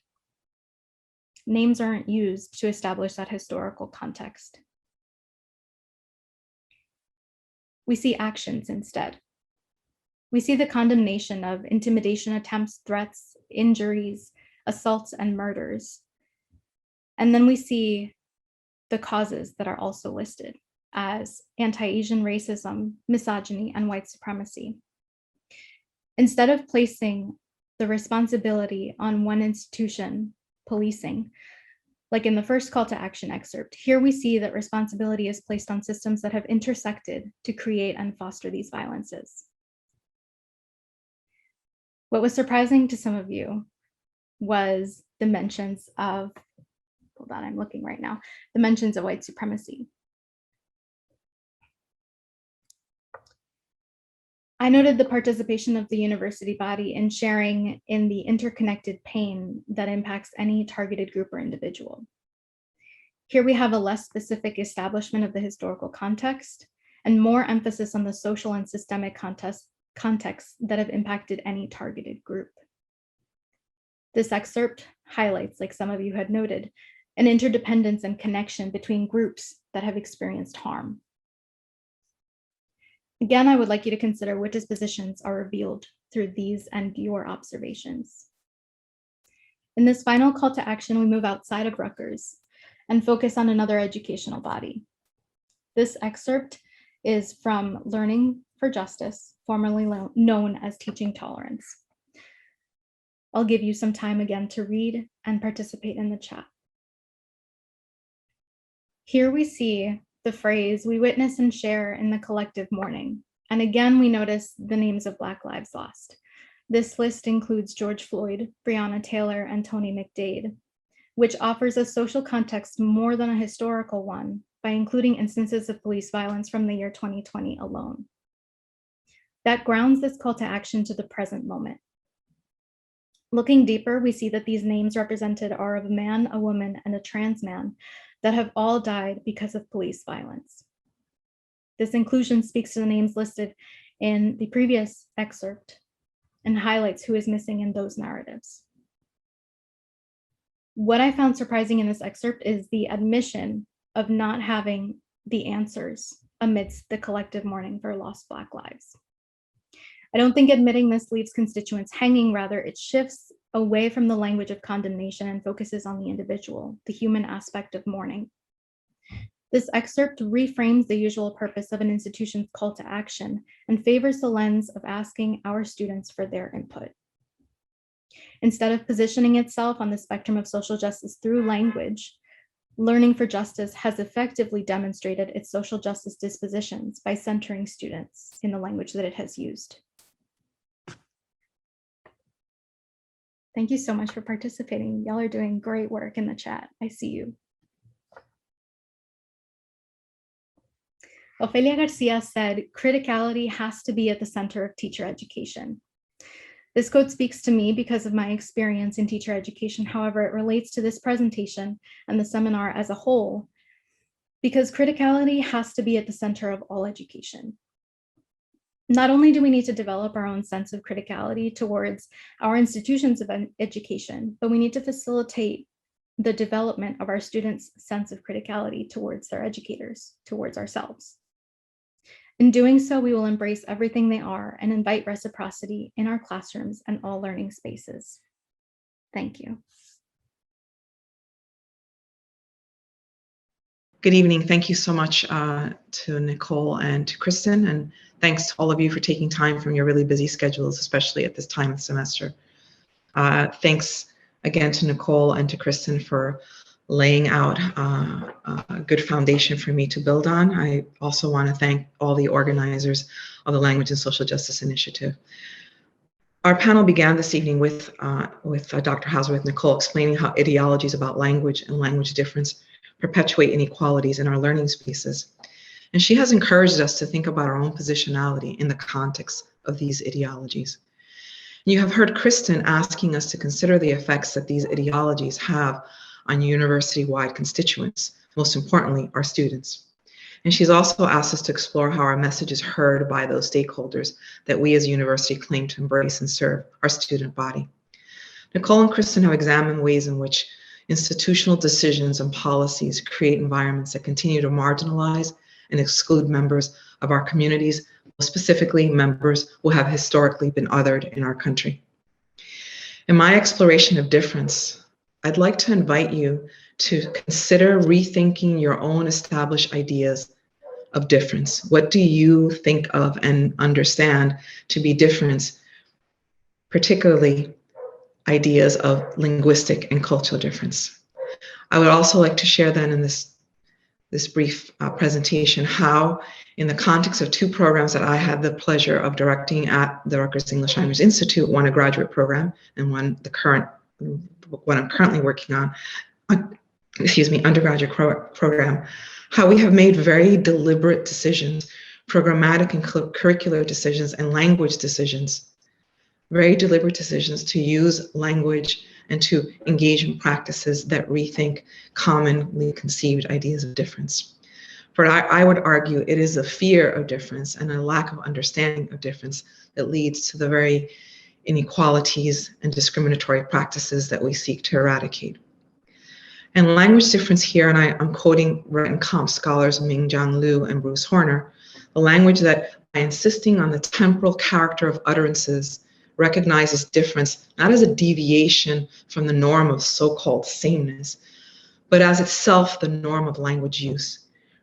Speaker 2: Names aren't used to establish that historical context. We see actions instead. We see the condemnation of intimidation attempts, threats, injuries, assaults, and murders. And then we see the causes that are also listed as anti-Asian racism, misogyny, and white supremacy. Instead of placing the responsibility on one institution, policing, like in the first call to action excerpt, here we see that responsibility is placed on systems that have intersected to create and foster these violences. What was surprising to some of you was the mentions of, hold on, I'm looking right now, the mentions of white supremacy. I noted the participation of the university body in sharing in the interconnected pain that impacts any targeted group or individual. Here we have a less specific establishment of the historical context and more emphasis on the social and systemic contexts that have impacted any targeted group. This excerpt highlights, like some of you had noted, an interdependence and connection between groups that have experienced harm. Again, I would like you to consider what dispositions are revealed through these and your observations. In this final call to action, we move outside of Rutgers and focus on another educational body. This excerpt is from Learning for Justice, formerly known as Teaching Tolerance. I'll give you some time again to read and participate in the chat. Here we see the phrase, "We witness and share in the collective mourning." And again, we notice the names of Black lives lost. This list includes George Floyd, Breonna Taylor, and Tony McDade, which offers a social context more than a historical one by including instances of police violence from the year 2020 alone. That grounds this call to action to the present moment. Looking deeper, we see that these names represented are of a man, a woman, and a trans man that have all died because of police violence. This inclusion speaks to the names listed in the previous excerpt and highlights who is missing in those narratives. What I found surprising in this excerpt is the admission of not having the answers amidst the collective mourning for lost Black lives. I don't think admitting this leaves constituents hanging, rather it shifts away from the language of condemnation and focuses on the individual, the human aspect of mourning. This excerpt reframes the usual purpose of an institution's call to action and favors the lens of asking our students for their input. Instead of positioning itself on the spectrum of social justice through language, Learning for Justice has effectively demonstrated its social justice dispositions by centering students in the language that it has used. Thank you so much for participating. Y'all are doing great work in the chat. I see you. Ofelia Garcia said, "Criticality has to be at the center of teacher education." This quote speaks to me because of my experience in teacher education. However, it relates to this presentation and the seminar as a whole, because criticality has to be at the center of all education. Not only do we need to develop our own sense of criticality towards our institutions of education, but we need to facilitate the development of our students' sense of criticality towards their educators, towards ourselves. In doing so, we will embrace everything they are and invite reciprocity in our classrooms and all learning spaces. Thank you.
Speaker 3: Good evening. Thank you so much to Nicole and to Kristen, and thanks to all of you for taking time from your really busy schedules, especially at this time of semester. Thanks again to Nicole and to Kristen for laying out a good foundation for me to build on. I also want to thank all the organizers of the Language and Social Justice Initiative. Our panel began this evening with Dr. Hauser, with Nicole, explaining how ideologies about language and language difference perpetuate inequalities in our learning spaces. And she has encouraged us to think about our own positionality in the context of these ideologies. You have heard Kristen asking us to consider the effects that these ideologies have on university-wide constituents, most importantly, our students. And she's also asked us to explore how our message is heard by those stakeholders that we as a university claim to embrace and serve, our student body. Nicole and Kristen have examined ways in which institutional decisions and policies create environments that continue to marginalize and exclude members of our communities, specifically members who have historically been othered in our country. In my exploration of difference, I'd like to invite you to consider rethinking your own established ideas of difference. What do you think of and understand to be difference, particularly ideas of linguistic and cultural difference? I would also like to share then in this brief presentation how, in the context of two programs that I had the pleasure of directing at the Rutgers English Language Institute, one a graduate program and one what I'm currently working on, undergraduate program, how we have made very deliberate decisions programmatic and curricular decisions, and language decisions. Very deliberate decisions to use language and to engage in practices that rethink commonly conceived ideas of difference. For I would argue it is a fear of difference and a lack of understanding of difference that leads to the very inequalities and discriminatory practices that we seek to eradicate. And language difference here, and I'm quoting Rett and Comp scholars Ming-Jiang Liu and Bruce Horner, the language that, by insisting on the temporal character of utterances, recognizes difference not as a deviation from the norm of so-called sameness, but as itself the norm of language use.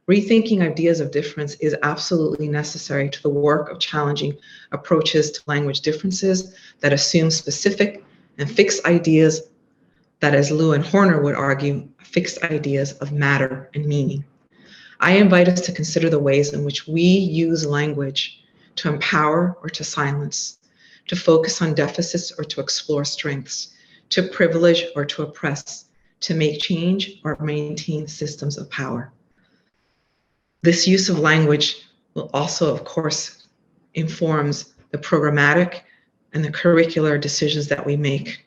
Speaker 3: Rethinking ideas of difference is absolutely necessary to the work of challenging approaches to language differences that assume specific and fixed ideas that, as Liu and Horner would argue, fixed ideas of matter and meaning. I invite us to consider the ways in which we use language to empower or to silence, to focus on deficits or to explore strengths, to privilege or to oppress, to make change or maintain systems of power. This use of language will also, of course, informs the programmatic and the curricular decisions that we make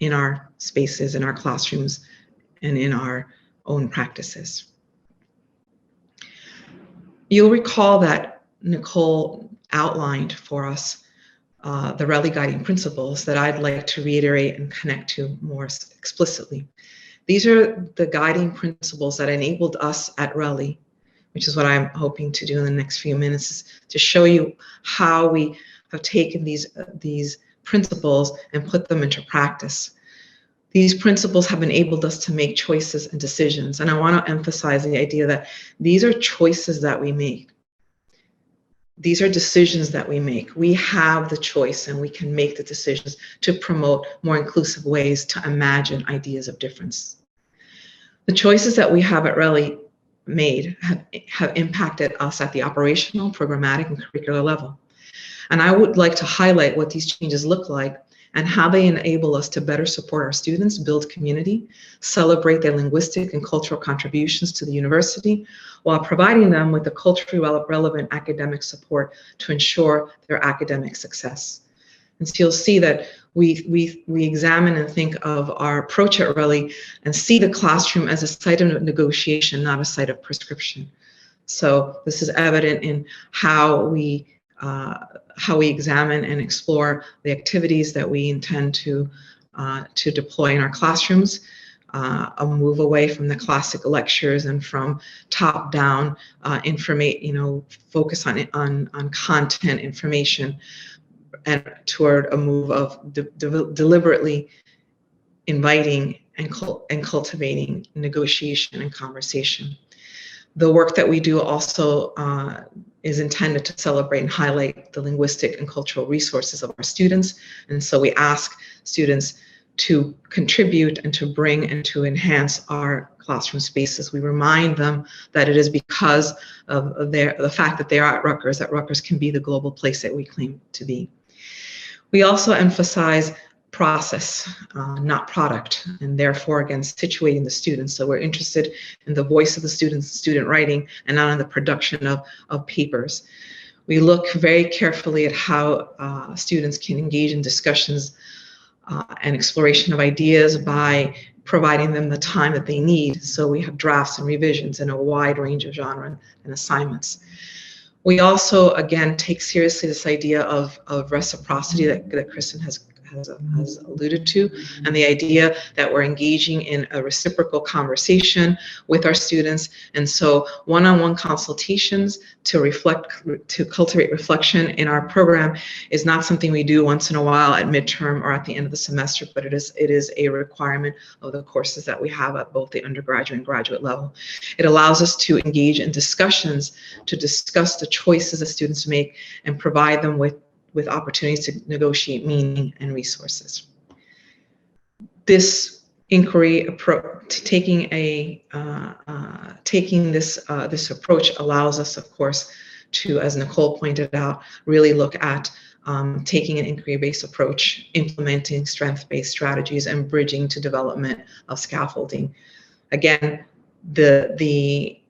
Speaker 3: in our spaces, in our classrooms, and in our own practices. You'll recall that Nicole outlined for us the RELI guiding principles that I'd like to reiterate and connect to more explicitly. These are the guiding principles that enabled us at RELI, which is what I'm hoping to do in the next few minutes, is to show you how we have taken these principles and put them into practice. These principles have enabled us to make choices and decisions. And I want to emphasize the idea that these are choices that we make. These are decisions that we make. We have the choice and we can make the decisions to promote more inclusive ways to imagine ideas of difference. The choices that we have at RELI made have impacted us at the operational, programmatic, and curricular level. And I would like to highlight what these changes look like and how they enable us to better support our students, build community, celebrate their linguistic and cultural contributions to the university, while providing them with the culturally relevant academic support to ensure their academic success. And so you'll see that we examine and think of our approach at RELI and see the classroom as a site of negotiation, not a site of prescription. So this is evident in how we examine and explore the activities that we intend to deploy in our classrooms, a move away from the classic lectures and from top-down focus on content information, and toward a move of deliberately inviting and cultivating negotiation and conversation. The work that we do also is intended to celebrate and highlight the linguistic and cultural resources of our students. And so we ask students to contribute and to bring and to enhance our classroom spaces. We remind them that it is because of the fact that they are at Rutgers, that Rutgers can be the global place that we claim to be. We also emphasize process, not product, and therefore, again, situating the students. So we're interested in the voice of the students, student writing, and not in the production of papers. We look very carefully at how students can engage in discussions and exploration of ideas by providing them the time that they need. So we have drafts and revisions in a wide range of genre and assignments. We also, again, take seriously this idea of reciprocity that Kristen has alluded to, and the idea that we're engaging in a reciprocal conversation with our students. And so one-on-one consultations to cultivate reflection in our program is not something we do once in a while at midterm or at the end of the semester, but it is a requirement of the courses that we have at both the undergraduate and graduate level. It allows us to engage in discussions, to discuss the choices that students make and provide them with opportunities to negotiate meaning and resources. This inquiry approach, taking this approach allows us, of course, to, as Nicole pointed out, really look at taking an inquiry-based approach, implementing strength-based strategies, and bridging to development of scaffolding. Again, the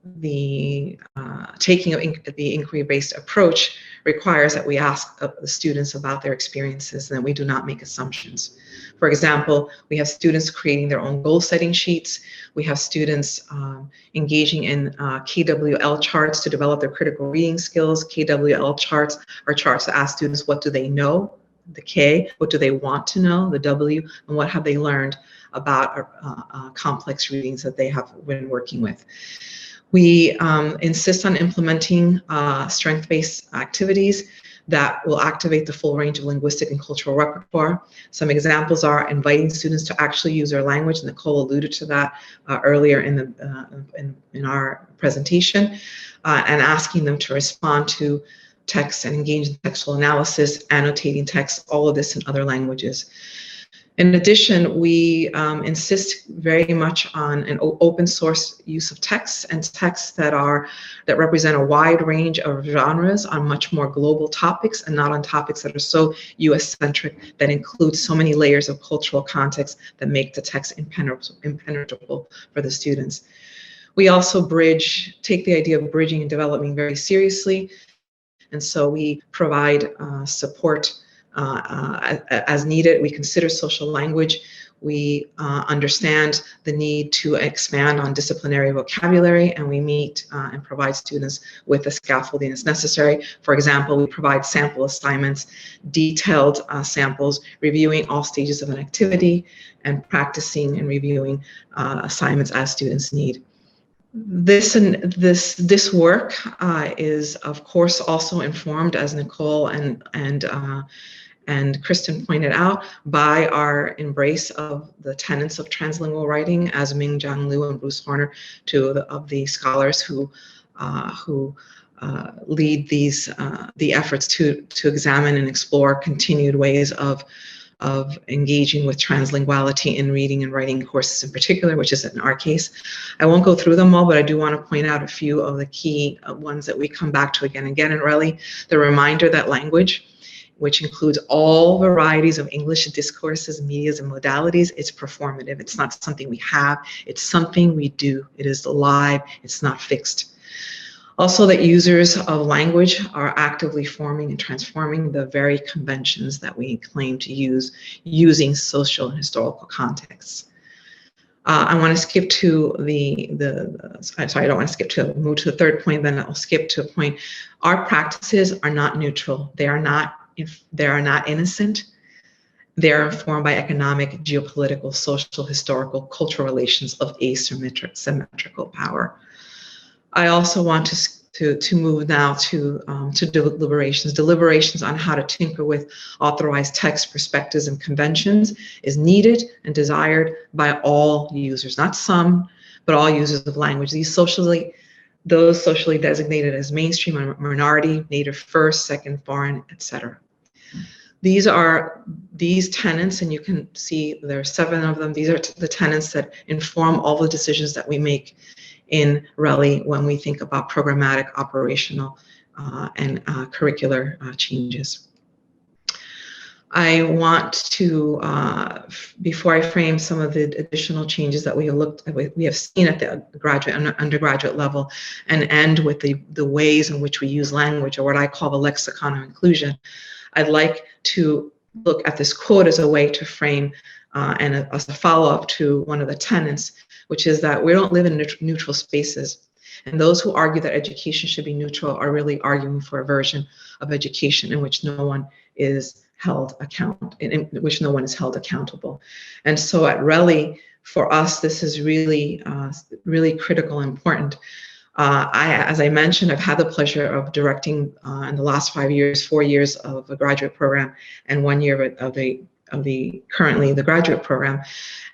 Speaker 3: taking the inquiry-based approach requires that we ask the students about their experiences and that we do not make assumptions. For example, we have students creating their own goal-setting sheets. We have students engaging in KWL charts to develop their critical reading skills. KWL charts are charts that ask students, what do they know? The K, what do they want to know? The W, and what have they learned about complex readings that they have been working with. We insist on implementing strength-based activities that will activate the full range of linguistic and cultural repertoire. Some examples are inviting students to actually use their language. Nicole alluded to that earlier in our presentation, and asking them to respond to text and engage in textual analysis, annotating text, all of this in other languages. In addition, we insist very much on an open source use of texts and texts that represent a wide range of genres on much more global topics and not on topics that are so US centric that include so many layers of cultural context that make the text impenetrable for the students. We also take the idea of bridging and developing very seriously. And so we provide support as needed. We consider social language. We understand the need to expand on disciplinary vocabulary, and we meet and provide students with the scaffolding as necessary. For example, we provide sample assignments, detailed samples, reviewing all stages of an activity, and practicing and reviewing assignments as students need. This work is, of course, also informed, as Nicole and Kristen pointed out, by our embrace of the tenets of translingual writing, as Ming-Jiang Liu and Bruce Horner, two of the scholars who lead the efforts to examine and explore continued ways of engaging with translinguality in reading and writing courses in particular, which is in our case. I won't go through them all, but I do want to point out a few of the key ones that we come back to again and again in RELI. The reminder that language, which includes all varieties of English discourses, medias, and modalities, it's performative. It's not something we have, it's something we do. It is alive, it's not fixed. Also, that users of language are actively forming and transforming the very conventions that we claim to use using social and historical contexts. I want to skip to I don't want to skip to move to the third point, then I'll skip to a point. Our practices are not neutral. They are not innocent. They are informed by economic, geopolitical, social, historical, cultural relations of asymmetrical power. I also want to move now to deliberations on how to tinker with authorized text, perspectives, and conventions is needed and desired by all users, not some, but all users of language. Those socially designated as mainstream or minority, native first, second, foreign, etc. These tenets, and you can see there are 7 of them. These are the tenets that inform all the decisions that we make in RELI when we think about programmatic, operational, and curricular changes. I want to, before I frame some of the additional changes that we have seen at the graduate and undergraduate level, and end with the ways in which we use language, or what I call the lexicon of inclusion, I'd like to look at this quote as a way to frame and as a follow-up to one of the tenets, which is that we don't live in neutral spaces. And those who argue that education should be neutral are really arguing for a version of education in which no one is held accountable. And so at RELI, for us, this is really, really critical and important. As I mentioned, I've had the pleasure of directing in the last 4 years of a graduate program and 1 year of currently the graduate program.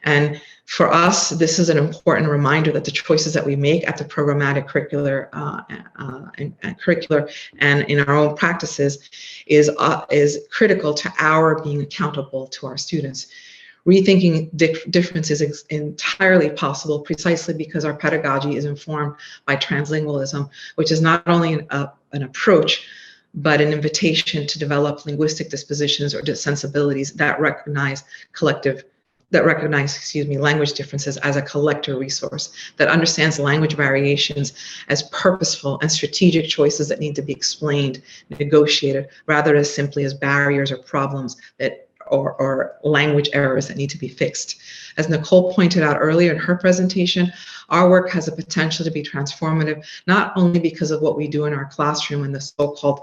Speaker 3: And for us, this is an important reminder that the choices that we make at the programmatic curricular and in our own practices is critical to our being accountable to our students. Rethinking difference is entirely possible precisely because our pedagogy is informed by translingualism, which is not only an approach, but an invitation to develop linguistic dispositions or sensibilities that recognize collective that recognize, language differences as a collector resource, that understands language variations as purposeful and strategic choices that need to be explained, negotiated, rather as simply as barriers or problems that or language errors that need to be fixed. As Nicole pointed out earlier in her presentation, our work has the potential to be transformative, not only because of what we do in our classroom and the so-called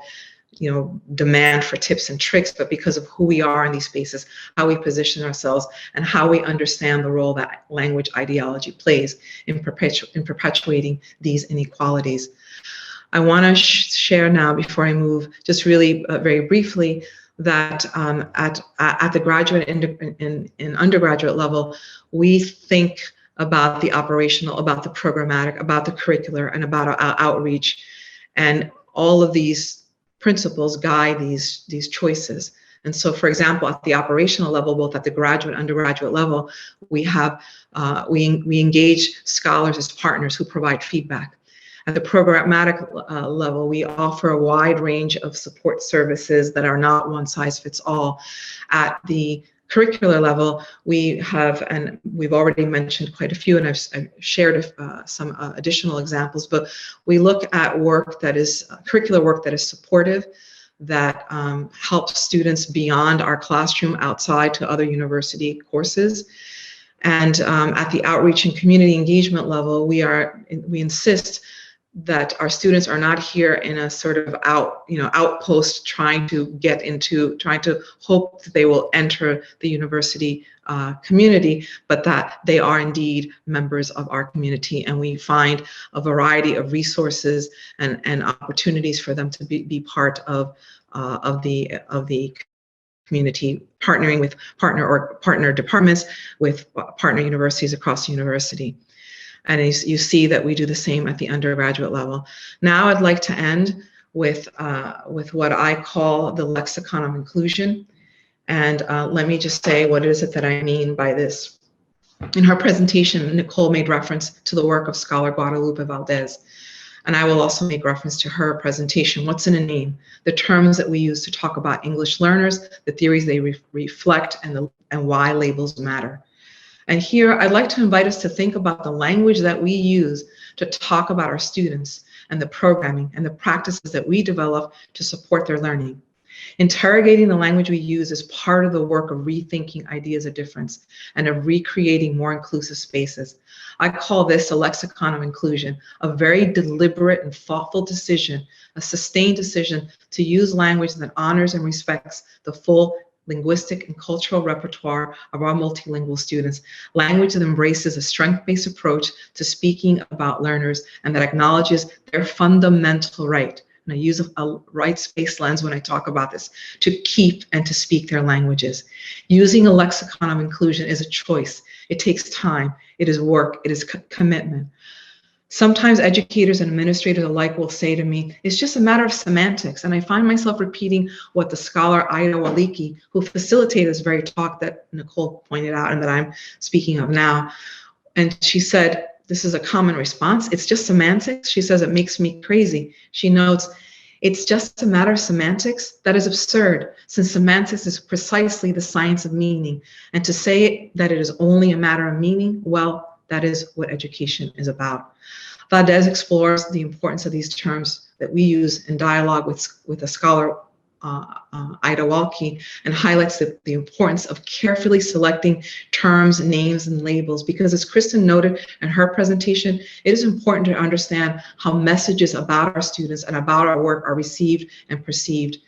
Speaker 3: demand for tips and tricks, but because of who we are in these spaces, how we position ourselves, and how we understand the role that language ideology plays in perpetuating these inequalities. I want to share now, before I move, just really very briefly, that at the graduate and undergraduate level, we think about the operational, about the programmatic, about the curricular, and about our outreach, and all of these principles guide these choices. And so, for example, at the operational level, both at the graduate and undergraduate level, we have we engage scholars as partners who provide feedback. At the programmatic level, we offer a wide range of support services that are not one size fits all. At the curricular level, we have, and we've already mentioned quite a few, and I've shared some additional examples, but we look at work that is curricular work that is supportive, that helps students beyond our classroom, outside to other university courses. And at the outreach and community engagement level, we insist that our students are not here in a sort of outpost trying to hope that they will enter the university community, but that they are indeed members of our community, and we find a variety of resources and opportunities for them to be part of the community, partnering with partner departments, with partner universities across the university. And you see that we do the same at the undergraduate level. Now I'd like to end with what I call the lexicon of inclusion. And let me just say, what is it that I mean by this? In her presentation, Nicole made reference to the work of scholar Guadalupe Valdez. And I will also make reference to her presentation, What's in a Name? The terms that we use to talk about English learners, the theories they reflect, and why labels matter. And here, I'd like to invite us to think about the language that we use to talk about our students, and the programming and the practices that we develop to support their learning. Interrogating the language we use is part of the work of rethinking ideas of difference and of recreating more inclusive spaces. I call this a lexicon of inclusion, a very deliberate and thoughtful decision, a sustained decision to use language that honors and respects the full linguistic and cultural repertoire of our multilingual students, language that embraces a strength-based approach to speaking about learners and that acknowledges their fundamental right, and I use a rights-based lens when I talk about this, to keep and to speak their languages. Using a lexicon of inclusion is a choice. It takes time, it is work, it is commitment. Sometimes educators and administrators alike will say to me, it's just a matter of semantics. And I find myself repeating what the scholar Ida Waliki, who facilitated this very talk that Nicole pointed out and that I'm speaking of now. And she said, this is a common response, it's just semantics. She says, it makes me crazy. She notes, it's just a matter of semantics? That is absurd, since semantics is precisely the science of meaning. And to say that it is only a matter of meaning, well, that is what education is about. Valdez explores the importance of these terms that we use in dialogue with a scholar, Ida Walke, and highlights the importance of carefully selecting terms, names, and labels, because as Kristen noted in her presentation, it is important to understand how messages about our students and about our work are received and perceived,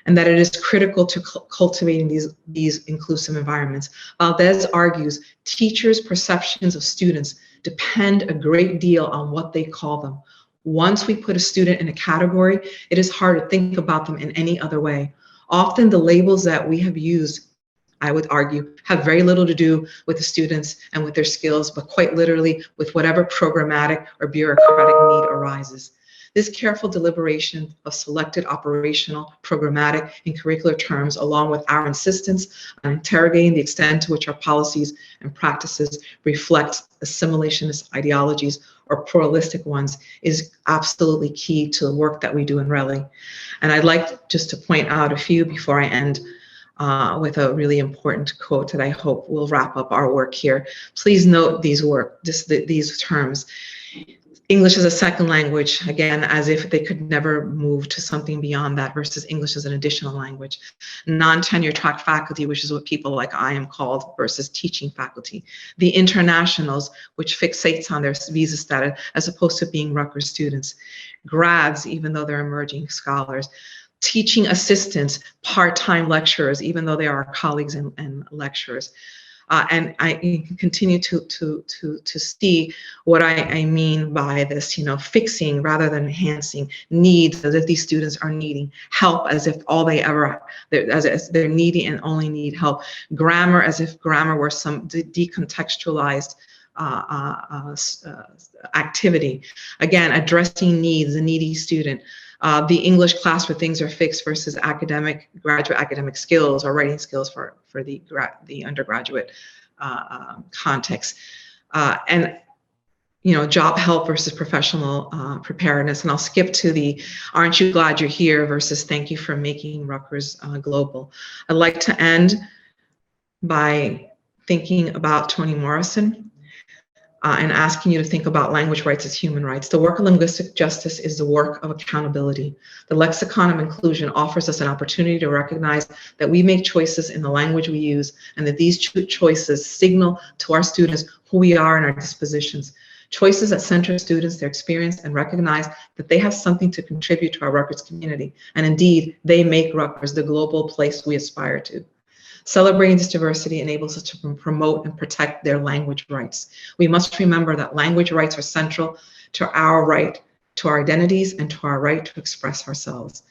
Speaker 3: and that it is critical to cultivating these inclusive environments. Valdez argues teachers' perceptions of students depend a great deal on what they call them. Once we put a student in a category, it is hard to think about them in any other way. Often the labels that we have used, I would argue, have very little to do with the students and with their skills, but quite literally with whatever programmatic or bureaucratic need arises. This careful deliberation of selected operational, programmatic, and curricular terms, along with our insistence on interrogating the extent to which our policies and practices reflect assimilationist ideologies or pluralistic ones, is absolutely key to the work that we do in RELI. And I'd like just to point out a few before I end. with a really important quote that I hope will wrap up our work here. Please note these terms. English as a second language, again, as if they could never move to something beyond that, versus English as an additional language. Non-tenure track faculty, which is what people like I am called, versus teaching faculty. The internationals, which fixates on their visa status as opposed to being Rutgers students. Grads, even though they're emerging scholars. Teaching assistants, part-time lecturers, even though they are our colleagues and lecturers. And I continue to see what I mean by this, fixing rather than enhancing, needs as if these students are needing help, as if all they ever, as they're needy and only need help. Grammar, as if grammar were some decontextualized activity. Again, addressing needs, the needy student. The English class where things are fixed versus graduate academic skills or writing skills for the undergraduate context. And job help versus professional preparedness. And I'll skip to the aren't you glad you're here versus thank you for making Rutgers global. I'd like to end by thinking about Toni Morrison. And asking you to think about language rights as human rights. The work of linguistic justice is the work of accountability. The lexicon of inclusion offers us an opportunity to recognize that we make choices in the language we use, and that these choices signal to our students who we are and our dispositions. Choices that center students, their experience, and recognize that they have something to contribute to our Rutgers community. And indeed, they make Rutgers the global place we aspire to. Celebrating this diversity enables us to promote and protect their language rights. We must remember that language rights are central to our right to our identities and to our right to express ourselves.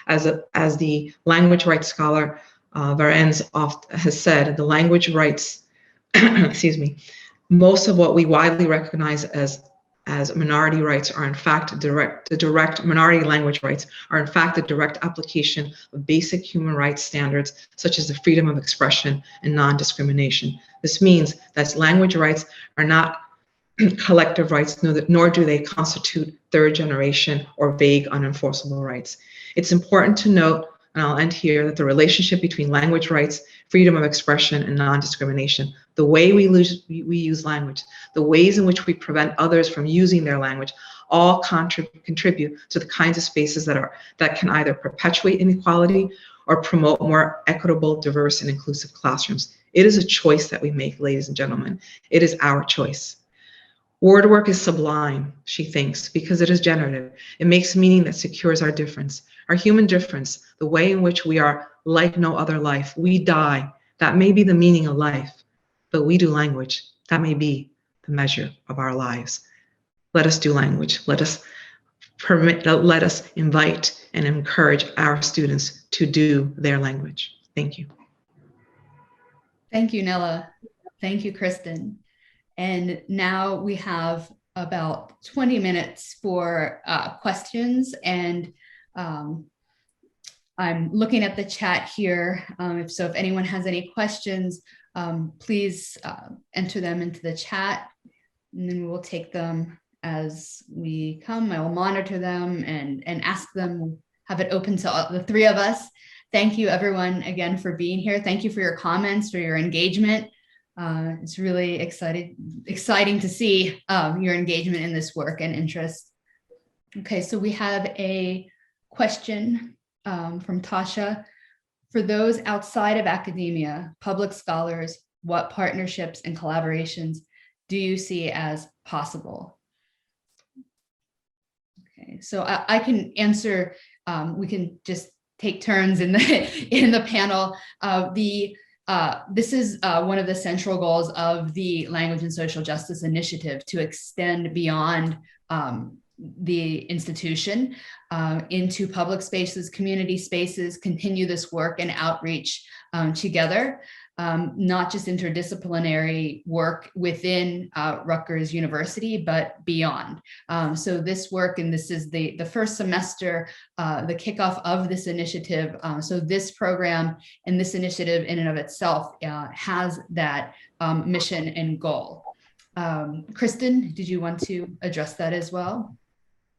Speaker 3: As the language rights scholar Varens has said, the language rights, excuse me, most of what we widely recognize as minority rights are in fact direct minority language rights are in fact the direct application of basic human rights standards such as the freedom of expression and non-discrimination. This means that language rights are not collective rights, nor do they constitute third generation or vague unenforceable rights. It's important to note, and I'll end here, that the relationship between language rights, freedom of expression, and non-discrimination, the way we use language, the ways in which we prevent others from using their language, all contribute to the kinds of spaces that can either perpetuate inequality or promote more equitable, diverse, and inclusive classrooms. It is a choice that we make, ladies and gentlemen. It is our choice. Word work is sublime, she thinks, because it is generative. It makes meaning that secures our difference, our human difference, the way in which we are like no other life. We die. That may be the meaning of life, but we do language. That may be the measure of our lives. Let us do language. Let us invite and encourage our students to do their language. Thank you.
Speaker 1: Thank you, Nela. Thank you, Kristen. And now we have about 20 minutes for questions. And I'm looking at the chat here. If anyone has any questions, please enter them into the chat, and then we will take them as we come. I will monitor them and ask them, have it open to the three of us. Thank you, everyone, again, for being here. Thank you for your comments, for your engagement. It's really exciting to see your engagement in this work and interest. Okay, so we have a question from Tasha. For those outside of academia, public scholars, what partnerships and collaborations do you see as possible? Okay, so I can answer. We can just take turns in the panel. This is one of the central goals of the Language and Social Justice Initiative, to extend beyond the institution into public spaces, community spaces, continue this work and outreach together, not just interdisciplinary work within Rutgers University, but beyond. So this work, and this is the first semester, the kickoff of this initiative. So this program and this initiative in and of itself has that mission and goal. Kristen, did you want to address that as well?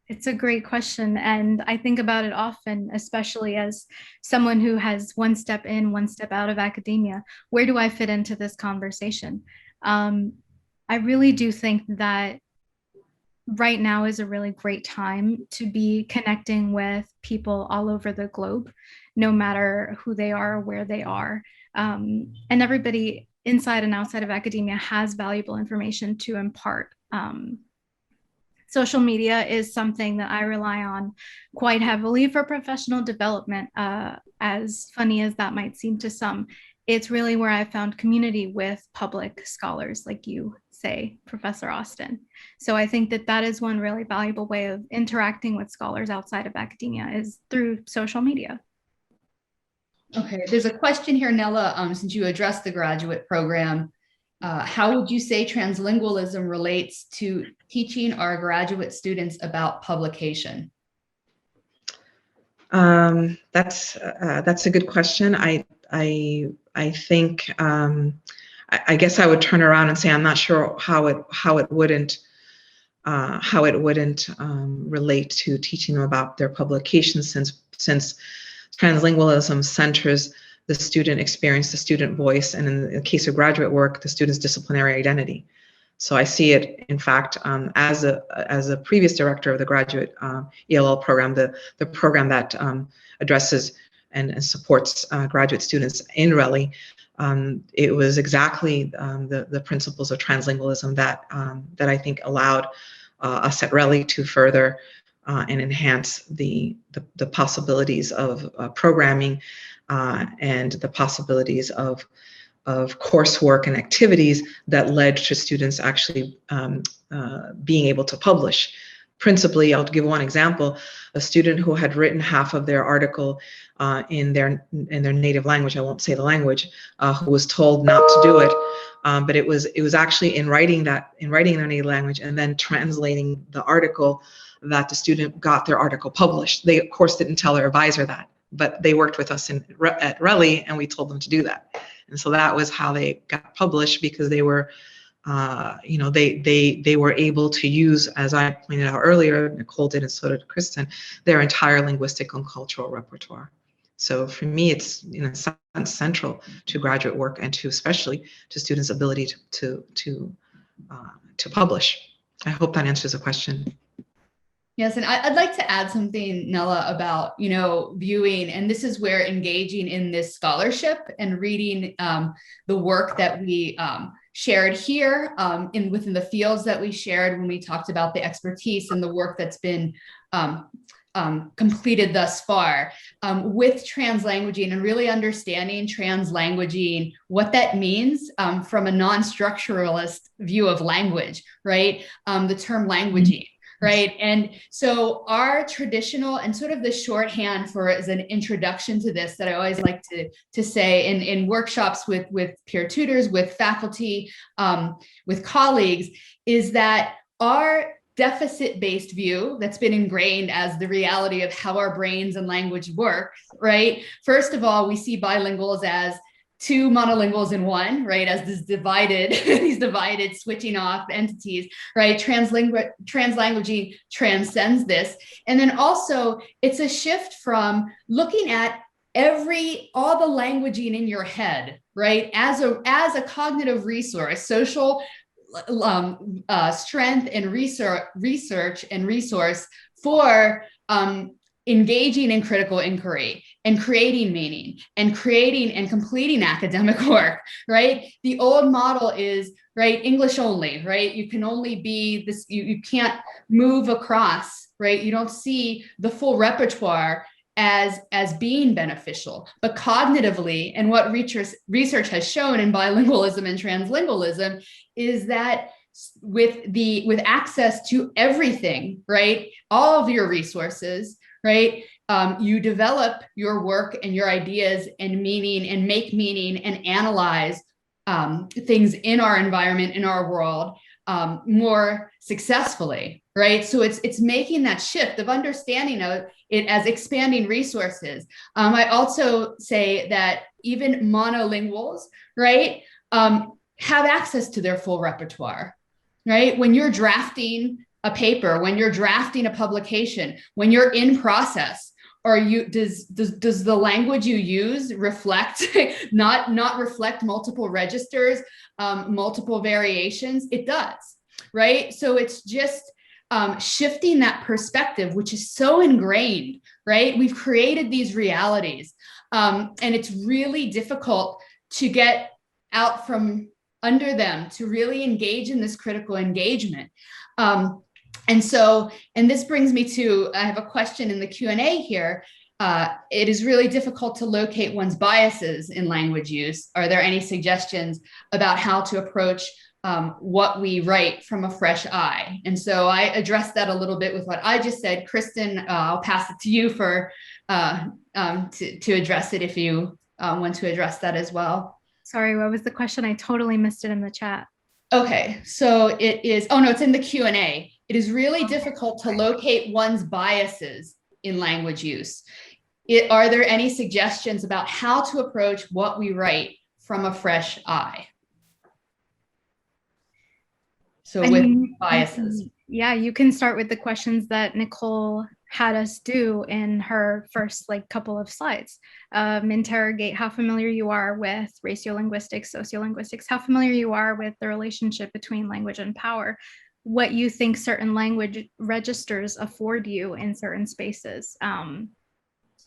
Speaker 2: It's a great question. And I think about it often, especially as someone who has one step in, one step out of academia. Where do I fit into this conversation? Um, I really do think that right now is a really great time to be connecting with people all over the globe, no matter who they are or where they are. And everybody inside and outside of academia has valuable information to impart. Social media is something that I rely on quite heavily for professional development. As funny as that might seem to some, it's really where I found community with public scholars like you say, Professor Austin. So I think that that is one really valuable way of interacting with scholars outside of academia is through social media.
Speaker 1: Okay, there's a question here, Nela, since you addressed the graduate program. How would you say translingualism relates to teaching our graduate students about publication?
Speaker 3: That's a good question. I think I guess I would turn around and say I'm not sure how it wouldn't relate to teaching them about their publications, since translingualism centers the student experience, the student voice, and in the case of graduate work, the student's disciplinary identity. So I see it, in fact, as a previous director of the graduate ELL program, the program that addresses and supports graduate students in RELI. It was exactly the principles of translingualism that I think allowed us at RELI to further and enhance the possibilities of programming and the possibilities of coursework and activities that led to students actually being able to publish. Principally, I'll give one example: a student who had written half of their article in their native language. I won't say the language. Who was told not to do it, but it was actually in writing their native language and then translating the article that the student got their article published. They of course didn't tell their advisor that, but they worked with us at RELI, and we told them to do that. And so that was how they got published, because they were, they were able to use, as I pointed out earlier, Nicole did, and so did Kristen, their entire linguistic and cultural repertoire. So for me, it's central to graduate work and especially to students' ability to publish. I hope that answers the question.
Speaker 1: Yes, and I'd like to add something, Nela, about viewing, and this is where engaging in this scholarship and reading the work that we shared here within the fields that we shared when we talked about the expertise and the work that's been completed thus far with translanguaging, and really understanding translanguaging, what that means from a non-structuralist view of language, right? The term languaging. Right. And so our traditional and sort of the shorthand for as an introduction to this that I always like to say in workshops with peer tutors, with faculty, with colleagues, is that our deficit-based view that's been ingrained as the reality of how our brains and language work, right? First of all, we see bilinguals as two monolinguals in one, right? As these divided switching off entities, right? Translanguaging transcends this. And then also it's a shift from looking at all the languaging in your head, right? As a cognitive resource, social strength and research and resource for engaging in critical inquiry and creating meaning and creating and completing academic work, right? The old model is, right, English only, right? You can only be this, you can't move across, right? You don't see the full repertoire as being beneficial, but cognitively, and what research has shown in bilingualism and translingualism is that with access to everything, right? All of your resources, right? You develop your work and your ideas and meaning and make meaning and analyze things in our environment, in our world more successfully, right? So it's making that shift of understanding of it as expanding resources. I also say that even monolinguals, right, have access to their full repertoire, right? When you're drafting a paper, when you're drafting a publication, when you're in process, does the language you use reflect, not reflect multiple registers, multiple variations? It does, right? So it's just shifting that perspective, which is so ingrained, right? We've created these realities, and it's really difficult to get out from under them to really engage in this critical engagement. And this brings me to, I have a question in the Q&A here. It is really difficult to locate one's biases in language use. Are there any suggestions about how to approach what we write from a fresh eye? And so I addressed that a little bit with what I just said. Kristen, I'll pass it to you for to address it if you want to address that as well.
Speaker 2: Sorry, what was the question? I totally missed it in the chat.
Speaker 1: Okay, so it is, oh no, it's in the Q&A. It is really difficult to locate one's biases in language use. Are there any suggestions about how to approach what we write from a fresh eye? So with biases.
Speaker 2: Yeah, you can start with the questions that Nicole had us do in her first couple of slides. Interrogate how familiar you are with ratiolinguistics, sociolinguistics, how familiar you are with the relationship between language and power, what you think certain language registers afford you in certain spaces.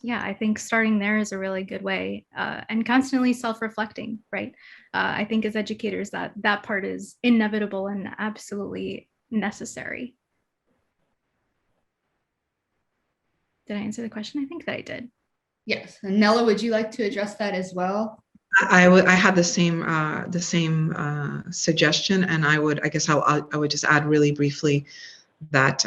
Speaker 2: Yeah, I think starting there is a really good way, and constantly self-reflecting, right? I think as educators that part is inevitable and absolutely necessary. Did I answer the question? I think that I did.
Speaker 1: Yes. And Nela, would you like to address that as well?
Speaker 3: I had the same suggestion, and I would just add really briefly that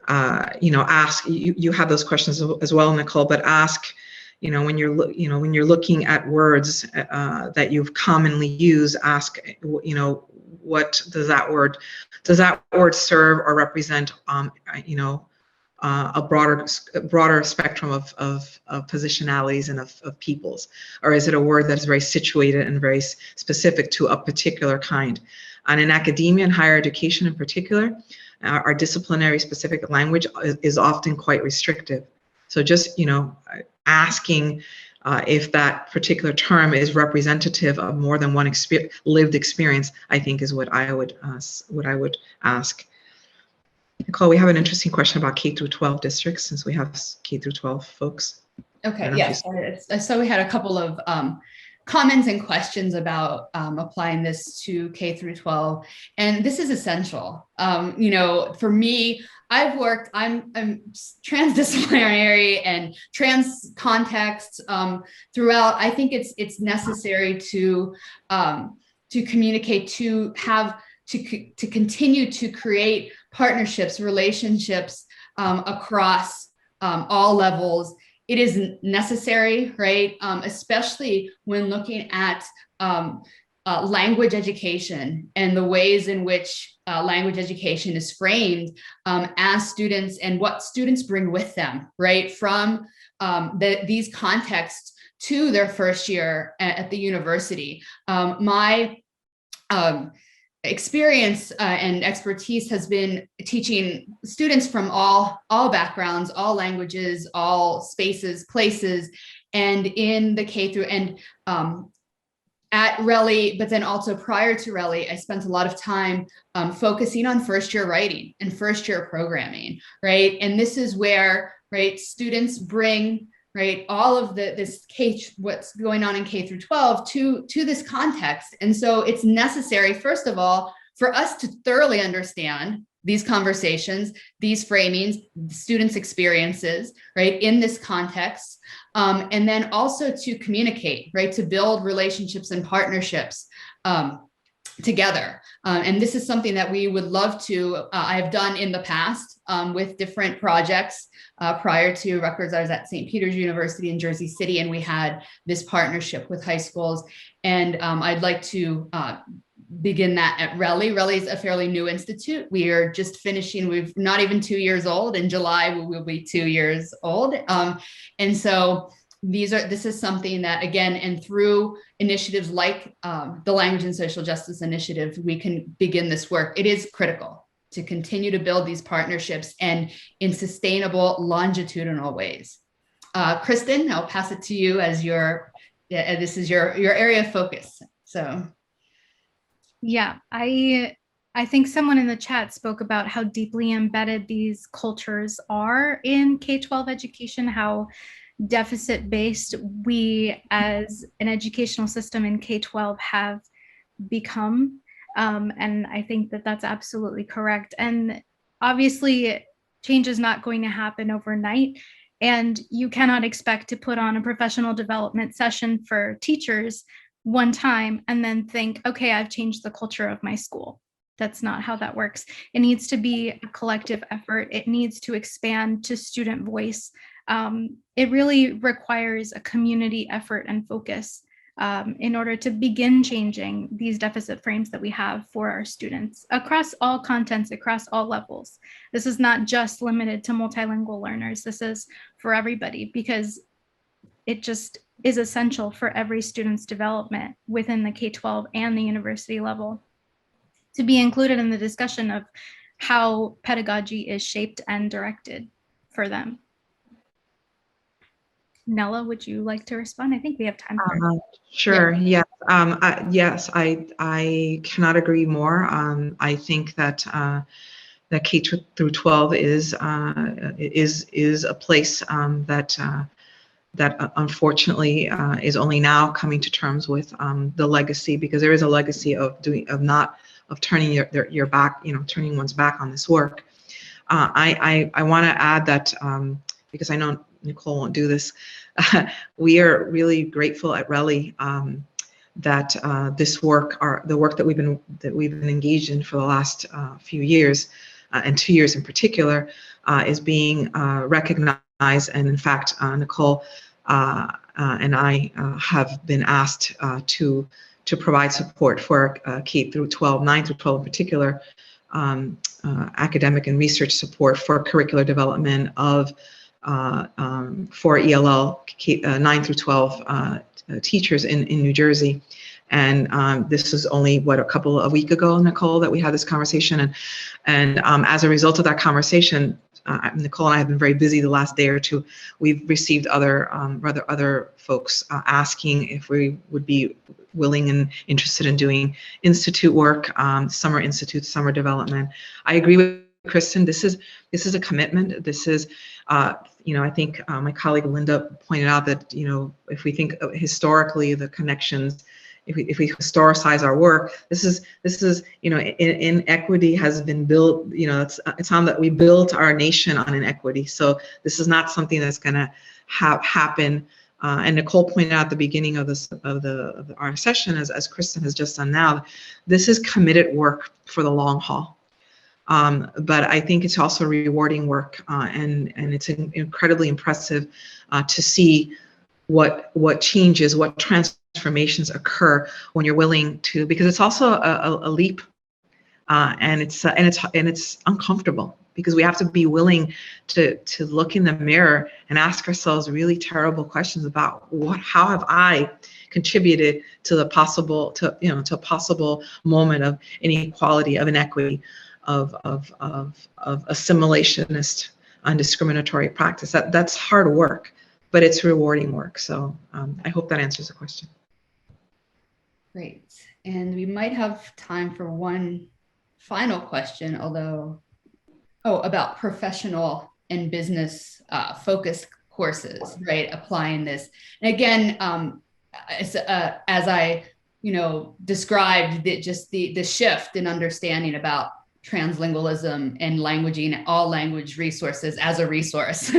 Speaker 3: ask, you have those questions as well, Nicole, but ask, when you're looking at words that you've commonly used, ask, what does that word serve or represent, a broader spectrum of positionalities and of peoples, or is it a word that is very situated and very specific to a particular kind? And in academia and higher education in particular, our disciplinary specific language is often quite restrictive. So just asking if that particular term is representative of more than one lived experience, I think is what I would ask. Nicole, we have an interesting question about K through 12 districts, since we have K through 12 folks.
Speaker 1: Okay, yes. So we had a couple of comments and questions about applying this to K through 12, and this is essential. For me, I'm transdisciplinary and trans context throughout. I think it's necessary to communicate, to continue to create partnerships, relationships across all levels. It is necessary, right? Especially when looking at language education and the ways in which language education is framed as students, and what students bring with them, right? From these contexts to their first year at the university. My experience and expertise has been teaching students from all backgrounds, all languages, all spaces, places, and in the K through, and at RELI, but then also prior to RELI, I spent a lot of time focusing on first year writing and first year programming, right? And this is where, right, students bring, right, all of what's going on in K through 12 to this context. And so it's necessary, first of all, for us to thoroughly understand these conversations, these framings, students' experiences, right, in this context, and then also to communicate, right, to build relationships and partnerships together. And this is something that we would love to, I have done in the past with different projects. Prior to Rutgers, I was at St. Peter's University in Jersey City, and we had this partnership with high schools. And I'd like to begin that at RELI. RELI is a fairly new institute. We are just finishing, we're not even 2 years old. In July, we will be 2 years old. And so this is something that, again, and through initiatives like the Language and Social Justice Initiative, we can begin this work. It is critical to continue to build these partnerships and in sustainable, longitudinal ways. Kristen, I'll pass it to you as this is your area of focus. So.
Speaker 2: Yeah, I think someone in the chat spoke about how deeply embedded these cultures are in K-12 education, how deficit-based we as an educational system in K-12 have become. And I think that that's absolutely correct. And obviously, change is not going to happen overnight. And you cannot expect to put on a professional development session for teachers one time and then think, okay, I've changed the culture of my school. That's not how that works. It needs to be a collective effort. It needs to expand to student voice. It really requires a community effort and focus in order to begin changing these deficit frames that we have for our students across all contents, across all levels. This is not just limited to multilingual learners. This is for everybody, because it just is essential for every student's development within the K-12 and the university level to be included in the discussion of how pedagogy is shaped and directed for them. Nela, would you like to respond? I think we have time for
Speaker 3: Sure. Yeah. Yes. I cannot agree more. I think that that K through 12 is a place that unfortunately is only now coming to terms with the legacy, because there is a legacy of turning your back, turning one's back on this work. I want to add that because I know Nicole won't do this, we are really grateful at RELI that this work, the work that we've been engaged in for the last few years, and 2 years in particular, is being recognized. And in fact, Nicole and I have been asked to provide support for K through 12, 9 through 12 in particular, academic and research support for curricular development of for ELL 9 through 12 teachers in New Jersey. And this is only a week ago, Nicole, that we had this conversation. And as a result of that conversation, Nicole and I have been very busy the last day or two. We've received other folks asking if we would be willing and interested in doing institute work, summer institute, summer development. I agree with Kristen. This is a commitment. This is, I think my colleague Linda pointed out that, if we think historically the connections, if we historicize our work, this is inequity has been built. It's on that we built our nation on inequity. So this is not something that's going to happen. And Nicole pointed out at the beginning of our session, as Kristen has just done now, this is committed work for the long haul. But I think it's also rewarding work, and it's incredibly impressive to see what changes, what transformations occur when you're willing to, because it's also a leap, and it's uncomfortable, because we have to be willing to look in the mirror and ask ourselves really terrible questions about how have I contributed to a possible moment of inequality, of inequity, of assimilationist and discriminatory practice. That's hard work, but it's rewarding work. So I hope that answers the question.
Speaker 1: Great. And we might have time for one final question, about professional and business focused courses, right? Applying this. And again, as I, described the shift in understanding about translingualism and languaging, all language resources as a resource,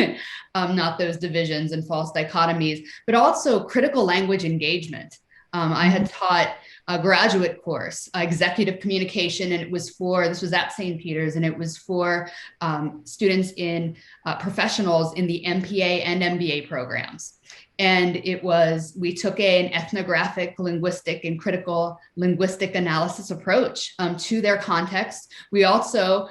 Speaker 1: not those divisions and false dichotomies, but also critical language engagement. I had taught a graduate course, executive communication, and this was at St. Peter's, and it was for students in professionals in the MPA and MBA programs. And we took an ethnographic, linguistic, and critical linguistic analysis approach to their context. We also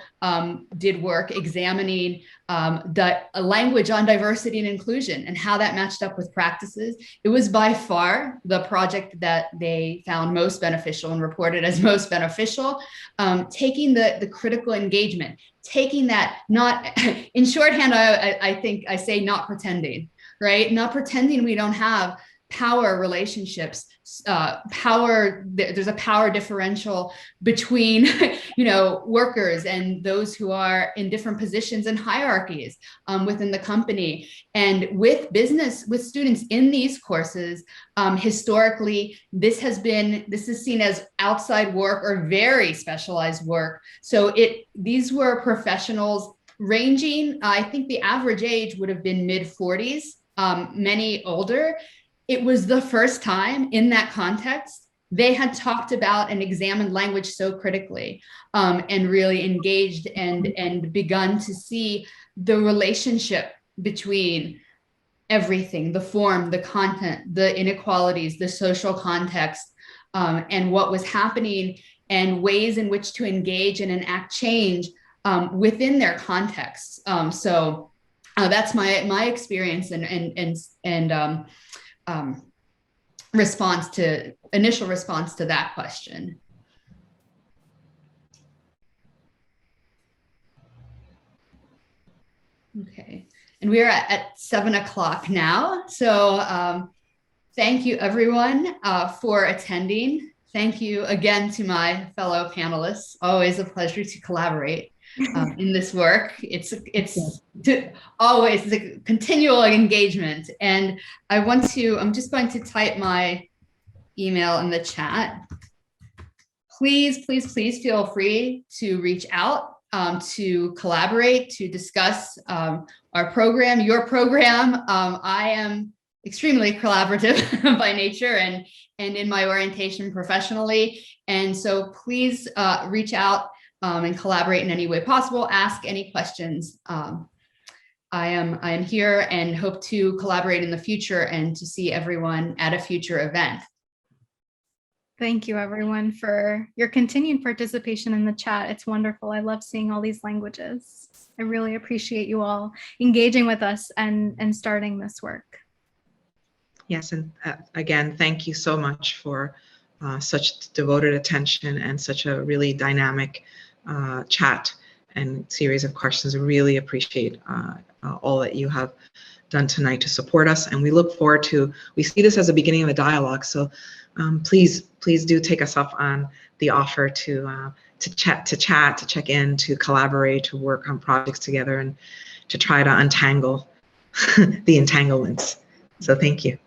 Speaker 1: did work examining the language on diversity and inclusion and how that matched up with practices. It was by far the project that they found most beneficial and reported as most beneficial, taking the critical engagement, taking that, not in shorthand, I think I say not pretending. Right? Not pretending we don't have power relationships, there's a power differential between, workers and those who are in different positions and hierarchies within the company. And with students in these courses, historically, this is seen as outside work or very specialized work. So these were professionals ranging, I think the average age would have been mid-40s. Many older. It was the first time in that context they had talked about and examined language so critically, and really engaged and begun to see the relationship between everything, the form, the content, the inequalities, the social context, and what was happening, and ways in which to engage and enact change within their contexts. So that's my experience and initial response to that question. Okay, and we are at 7 o'clock now. So thank you everyone for attending. Thank you again to my fellow panelists. Always a pleasure to collaborate in this work. It's always a continual engagement. And I'm just going to type my email in the chat. Please feel free to reach out, to collaborate, to discuss our program, your program. I am extremely collaborative by nature and in my orientation professionally. And so please reach out and collaborate in any way possible. Ask any questions. I am here and hope to collaborate in the future and to see everyone at a future event.
Speaker 2: Thank you everyone for your continued participation in the chat. It's wonderful. I love seeing all these languages. I really appreciate you all engaging with us and starting this work.
Speaker 3: Yes, and again, thank you so much for such devoted attention and such a really dynamic chat and series of questions. I really appreciate all that you have done tonight to support us, and we look forward we see this as a beginning of a dialogue, so please do take us up on the offer to chat, to check in, to collaborate, to work on projects together, and to try to untangle the entanglements. So thank you.